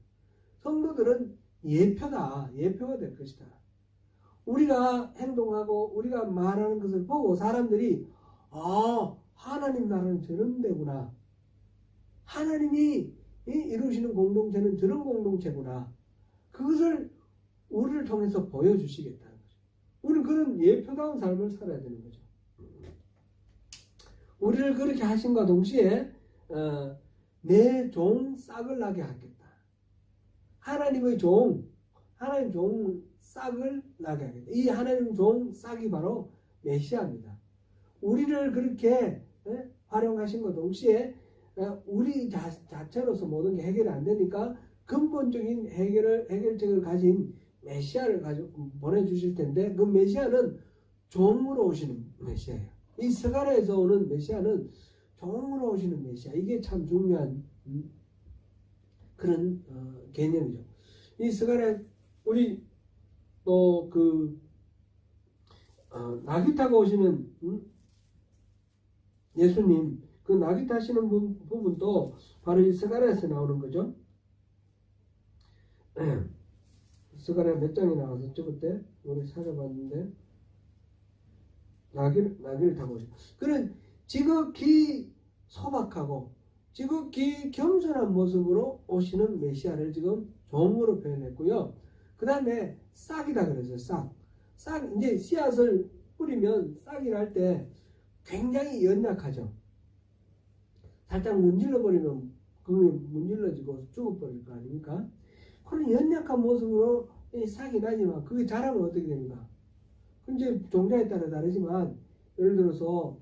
성도들은 예표가 될 것이다. 우리가 행동하고 우리가 말하는 것을 보고 사람들이 하나님 나라는 저런 데구나. 하나님이 이루시는 공동체는 저런 공동체구나. 그것을 우리를 통해서 보여주시겠다는 거죠. 우리는 그런 예표다운 삶을 살아야 되는 거죠. 우리를 그렇게 하신과 동시에 내 종 싹을 나게 하겠다. 하나님 종 싹을 나게 하겠다. 이 하나님 종 싹이 바로 메시아입니다. 우리를 그렇게 활용하신 것 동시에 우리 자체로서 모든 게 해결이 안 되니까 근본적인 해결책을 가진 메시아를 가지고 보내주실 텐데 그 메시아는 종으로 오시는 메시아예요. 이 스가랴에서 오는 메시아는 종으로 오시는 메시아. 이게 참 중요한 그런 개념이죠. 이 스가랴 우리 또 나귀 타고 오시는 예수님 그 나귀 타시는 부분도 바로 이 스가랴에서 나오는 거죠. 스가랴 몇 장이 나왔었죠 그때? 우리 찾아봤는데 나귀를 타고 오죠. 그는 지극히 소박하고 지극히 겸손한 모습으로 오시는 메시아를 지금 종으로 표현했고요. 그 다음에 싹이다 그랬어요. 싹 이제 씨앗을 뿌리면 싹이 날 때 굉장히 연약하죠. 살짝 문질러 버리면 그게 문질러지고 죽어버릴 거 아닙니까? 그런 연약한 모습으로 이 싹이 나지만 그게 자라면 어떻게 됩니까? 이제 종자에 따라 다르지만 예를 들어서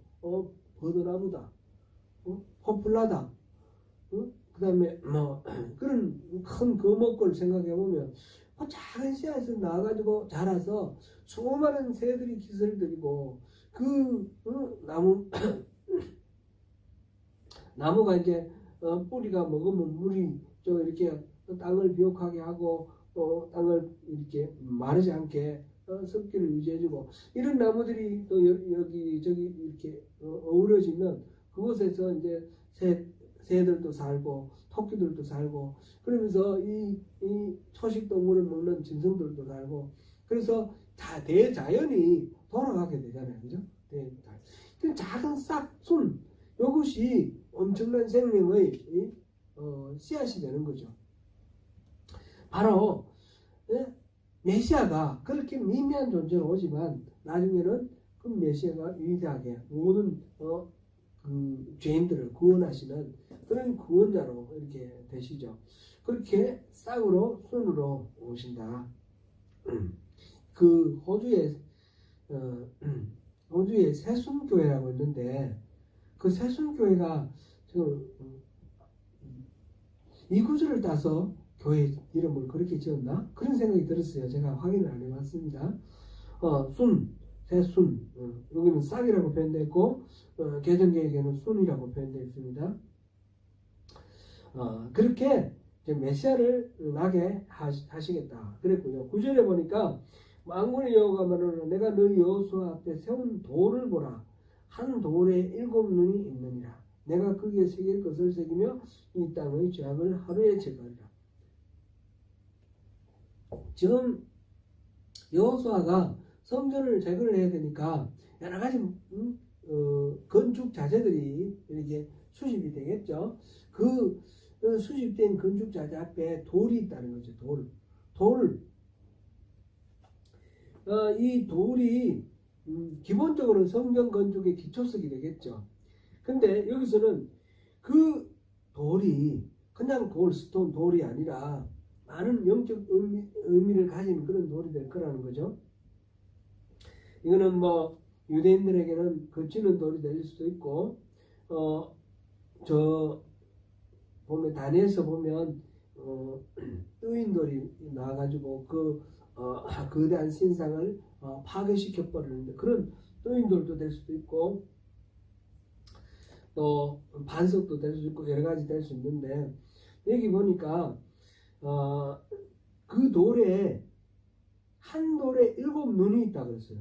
버드나무다, 포플라다, 그 다음에 뭐 그런 큰 거목걸 생각해 보면 작은 씨앗에서 나와가지고 자라서 수많은 새들이 깃을 들이고 그 나무가 이제 뿌리가 먹으면 물이 좀 이렇게 땅을 비옥하게 하고 또 땅을 이렇게 마르지 않게 습기를 유지해주고 이런 나무들이 또 여기 저기 이렇게 어우러지면 그곳에서 이제 새들도 살고 토끼들도 살고 그러면서 이 초식 동물을 먹는 짐승들도 살고 그래서 다 대자연이 돌아가게 되잖아요, 그죠? 대자연. 작은 싹순 이것이 엄청난 생명의 씨앗이 되는 거죠. 바로 메시아가 그렇게 미미한 존재로 오지만 나중에는 그 메시아가 위대하게 모든 그 죄인들을 구원하시는 그런 구원자로 이렇게 되시죠. 그렇게 싹으로 순으로 오신다. 그 호주에 새순교회라고 있는데 그 새순교회가 지금 이 구절을 따서 교회 이름을 그렇게 지었나? 그런 생각이 들었어요. 제가 확인을 안 해봤습니다. 새순, 여기는 싹이라고 표현되어 있고 개정계에게는 순이라고 표현되어 있습니다. 그렇게 메시아를 나게 하시겠다 그랬고요. 9절에 보니까 만군의 여호와가 말하노라 내가 너희 여호수아 앞에 세운 돌을 보라 한 돌에 7 눈이 있느니라 내가 거기에 새길 것을 새기며 이 땅의 죄악을 하루에 제거하리라. 지금 여호수아가 성전을 제거를 해야 되니까 여러 가지 건축 자재들이 이렇게 수집이 되겠죠. 그 수집된 건축 자재 앞에 돌이 있다는 거죠. 이 돌이 기본적으로 성전 건축의 기초석이 되겠죠. 근데 여기서는 그 돌이 그냥 스톤 돌이 아니라 많은 영적 의미를 가진 그런 돌이 될 거라는 거죠. 이거는 뭐 유대인들에게는 거치는 돌이 될 수도 있고 보면 다니엘서 보면 뜨인 돌이 나와가지고 그 거대한 신상을 파괴시켜 버리는데 그런 뜨인 돌도 될 수도 있고 또 반석도 될 수 있고 여러 가지 될 수 있는데 여기 보니까 그 돌에 한 돌에 7 눈이 있다 그랬어요.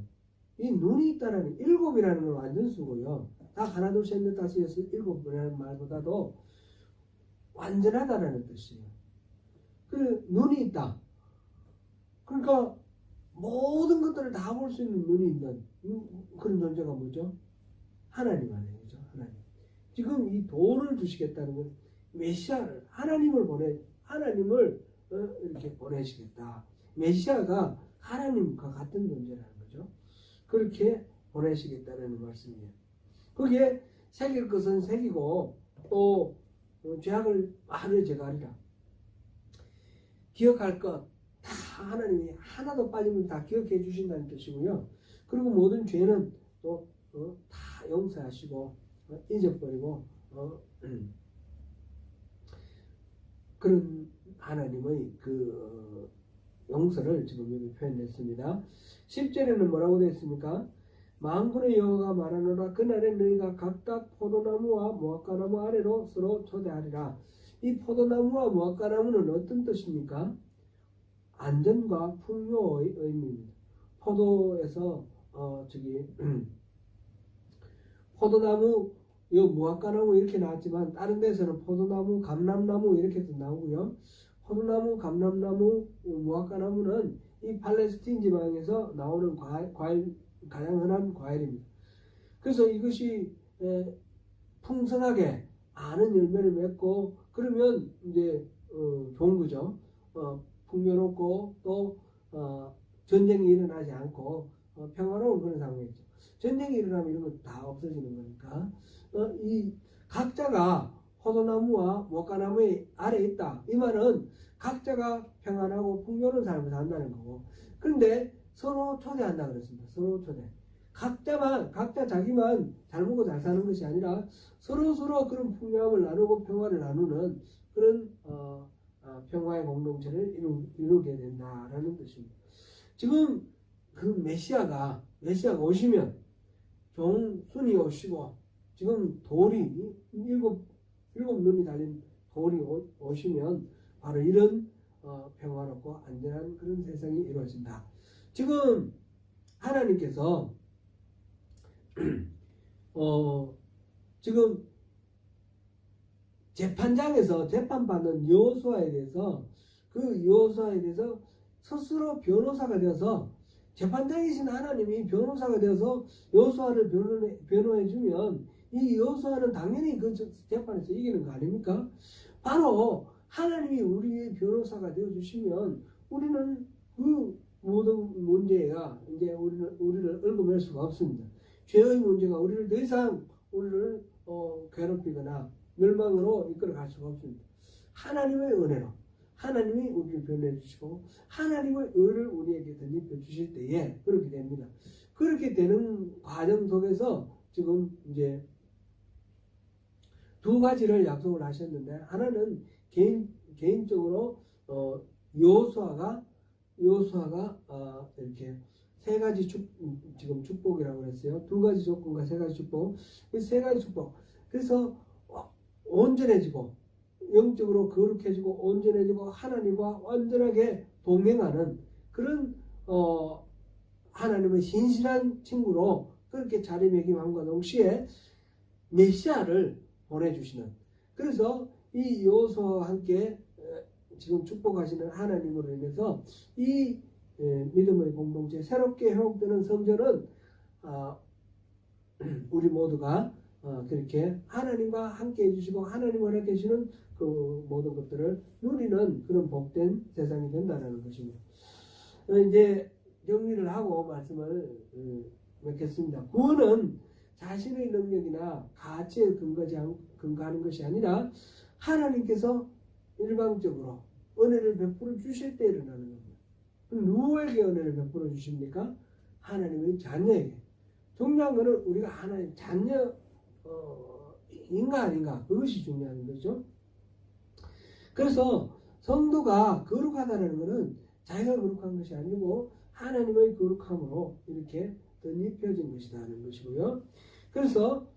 이 눈이 있다라는 7이라는 건 완전수고요. 딱 하나 둘 셋 넷 다섯 여섯 7이라는 말보다도 완전하다라는 뜻이에요. 그 눈이 있다. 그러니까 모든 것들을 다 볼 수 있는 눈이 있는 그런 존재가 뭐죠? 하나님 아니에요. 그죠? 하나님. 지금 이 돌을 주시겠다는 건 메시아를 하나님을 이렇게 보내시겠다. 메시아가 하나님과 같은 존재라는 거죠. 그렇게 보내시겠다는 말씀이에요. 거기에 새길 것은 새기고 또 죄악을 하루에 제거하리라. 기억할 것 다 하나님이 하나도 빠짐없이 다 기억해 주신다는 뜻이고요. 그리고 모든 죄는 또 다 용서하시고 잊어버리고 그런 하나님의 그 용서를 지금 여기 표현했습니다. 10절에는 뭐라고 되어 있습니까? 만군의 여호와가 말하노라 그날에 너희가 각각 포도나무와 무화과나무 아래로 서로 초대하리라. 이 포도나무와 무화과나무는 어떤 뜻입니까? 안전과 풍요의 의미입니다. 포도에서 포도나무, 무화과나무 이렇게 나왔지만 다른 데서는 포도나무, 감람나무 이렇게도 나오고요. 포도나무, 감람나무, 무화과나무는 이 팔레스틴 지방에서 나오는 과일 가장 흔한 과일입니다. 그래서 이것이 풍성하게 많은 열매를 맺고 그러면 이제 좋은 거죠. 풍요롭고 또 전쟁이 일어나지 않고 평화로운 그런 상황이죠. 전쟁이 일어나면 이런 건 다 없어지는 거니까 이 각자가 포도나무와 목가나무의 아래에 있다. 이 말은 각자가 평안하고 풍요로운 삶을 산다는 거고, 그런데 서로 초대한다 그랬습니다. 서로 초대. 각자 자기만 잘 먹고 잘 사는 것이 아니라 서로 그런 풍요함을 나누고 평화를 나누는 그런 평화의 공동체를 이루게 된다라는 것입니다. 지금 그 메시아가 오시면 종순이 오시고 지금 돌이 일곱 눈이 달린 돌이 오시면 바로 이런 평화롭고 안전한 그런 세상이 이루어진다. 지금 하나님께서 지금 재판장에서 재판받는 여호수아에 대해서 스스로 변호사가 되어서 재판장이신 하나님이 변호사가 되어서 여호수아를 변호해 주면 이 여호수아는 당연히 그 재판에서 이기는 거 아닙니까? 바로 하나님이 우리의 변호사가 되어 주시면 우리는 그 모든 문제가 이제 우리를 얽어맬 수가 없습니다. 죄의 문제가 우리를 더 이상 괴롭히거나 멸망으로 이끌어갈 수가 없습니다. 하나님의 은혜로 하나님이 우리를 변호해 주시고 하나님의 의를 우리에게 덧입혀 주실 때에 그렇게 됩니다. 그렇게 되는 과정 속에서 지금 이제 두 가지를 약속을 하셨는데, 하나는 개인적으로 여호수아가 이렇게 세 가지 지금 축복이라고 그랬어요. 두 가지 조건과 세 가지 축복. 이 세 가지 축복. 그래서 온전해지고 영적으로 거룩해지고 온전해지고 하나님과 완전하게 동행하는 그런 하나님의 신실한 친구로 그렇게 자리매김함과 동시에 메시아를 보내주시는, 그래서 이 여호수아와 함께 지금 축복하시는 하나님으로 인해서 이 믿음의 공동체 새롭게 회복되는 성전은 우리 모두가 그렇게 하나님과 함께 해주시고 하나님과 함께 해주시는 그 모든 것들을 누리는 그런 복된 세상이 된다는 것입니다. 이제 정리를 하고 말씀을 맺겠습니다. 구원은 자신의 능력이나 가치에 근거하는 것이 아니라 하나님께서 일방적으로 은혜를 베풀어 주실 때 일어나는 겁니다. 누구에게 은혜를 베풀어 주십니까? 하나님의 자녀에게. 중요한 것은 우리가 하나님 자녀인가 아닌가, 그것이 중요한 거죠. 그래서 성도가 거룩하다는 것은 자기가 거룩한 것이 아니고 하나님의 거룩함으로 이렇게 덧입혀진 것이라는 것이고요. 그래서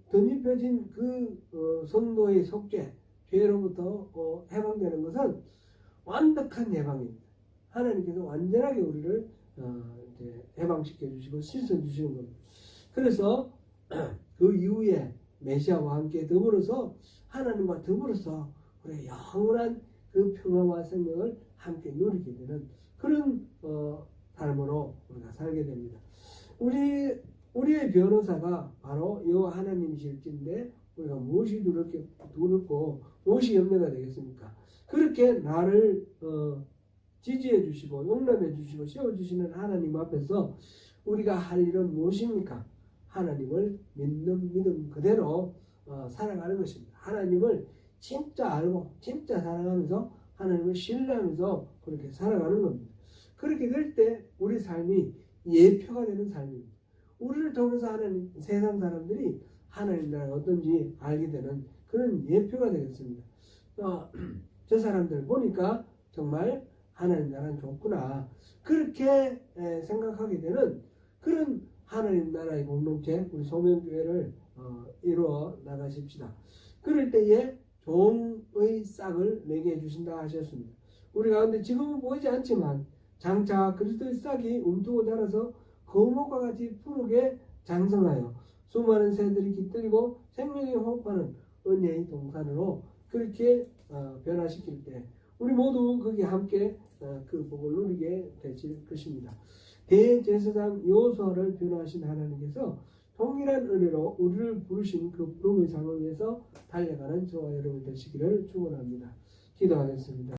덧입혀진 그 성도의 속죄, 죄로부터 해방되는 것은 완벽한 해방입니다. 하나님께서 완전하게 우리를 이제 해방시켜 주시고 씻어 주시는 겁니다. 그래서 그 이후에 메시아와 함께 더불어서 하나님과 더불어서 우리의 영원한 그 평화와 생명을 함께 누리게 되는 그런 삶으로 우리가 살게 됩니다. 우리의 변호사가 바로 여호와 하나님이실진데 우리가 무엇이 두렵고 무엇이 염려가 되겠습니까? 그렇게 나를 지지해 주시고 용납해 주시고 세워주시는 하나님 앞에서 우리가 할 일은 무엇입니까? 하나님을 믿는 믿음 그대로 살아가는 것입니다. 하나님을 진짜 알고 진짜 사랑하면서 하나님을 신뢰하면서 그렇게 살아가는 겁니다. 그렇게 될 때 우리 삶이 예표가 되는 삶입니다. 우리를 통해서 세상 사람들이 하나님 나라가 어떤지 알게 되는 그런 예표가 되겠습니다. 저 사람들 보니까 정말 하나님 나라는 좋구나, 그렇게 생각하게 되는 그런 하나님 나라의 공동체, 우리 소명교회를 이루어 나가십시다. 그럴 때에 종의 싹을 내게 해주신다 하셨습니다. 우리 가운데 지금은 보이지 않지만 장차 그리스도의 싹이 움트고 자라서 거목과 같이 푸르게 장성하여 수많은 새들이 깃들이고 생명이 호흡하는 은혜의 동산으로 그렇게 변화시킬 때 우리 모두 거기에 함께 그 복을 누리게 되실 것입니다. 대제사장 여호수아를 변화하신 하나님께서 동일한 은혜로 우리를 부르신 그 부름의 상을 위해서 달려가는 저와 여러분 되시기를 축원합니다. 기도하겠습니다.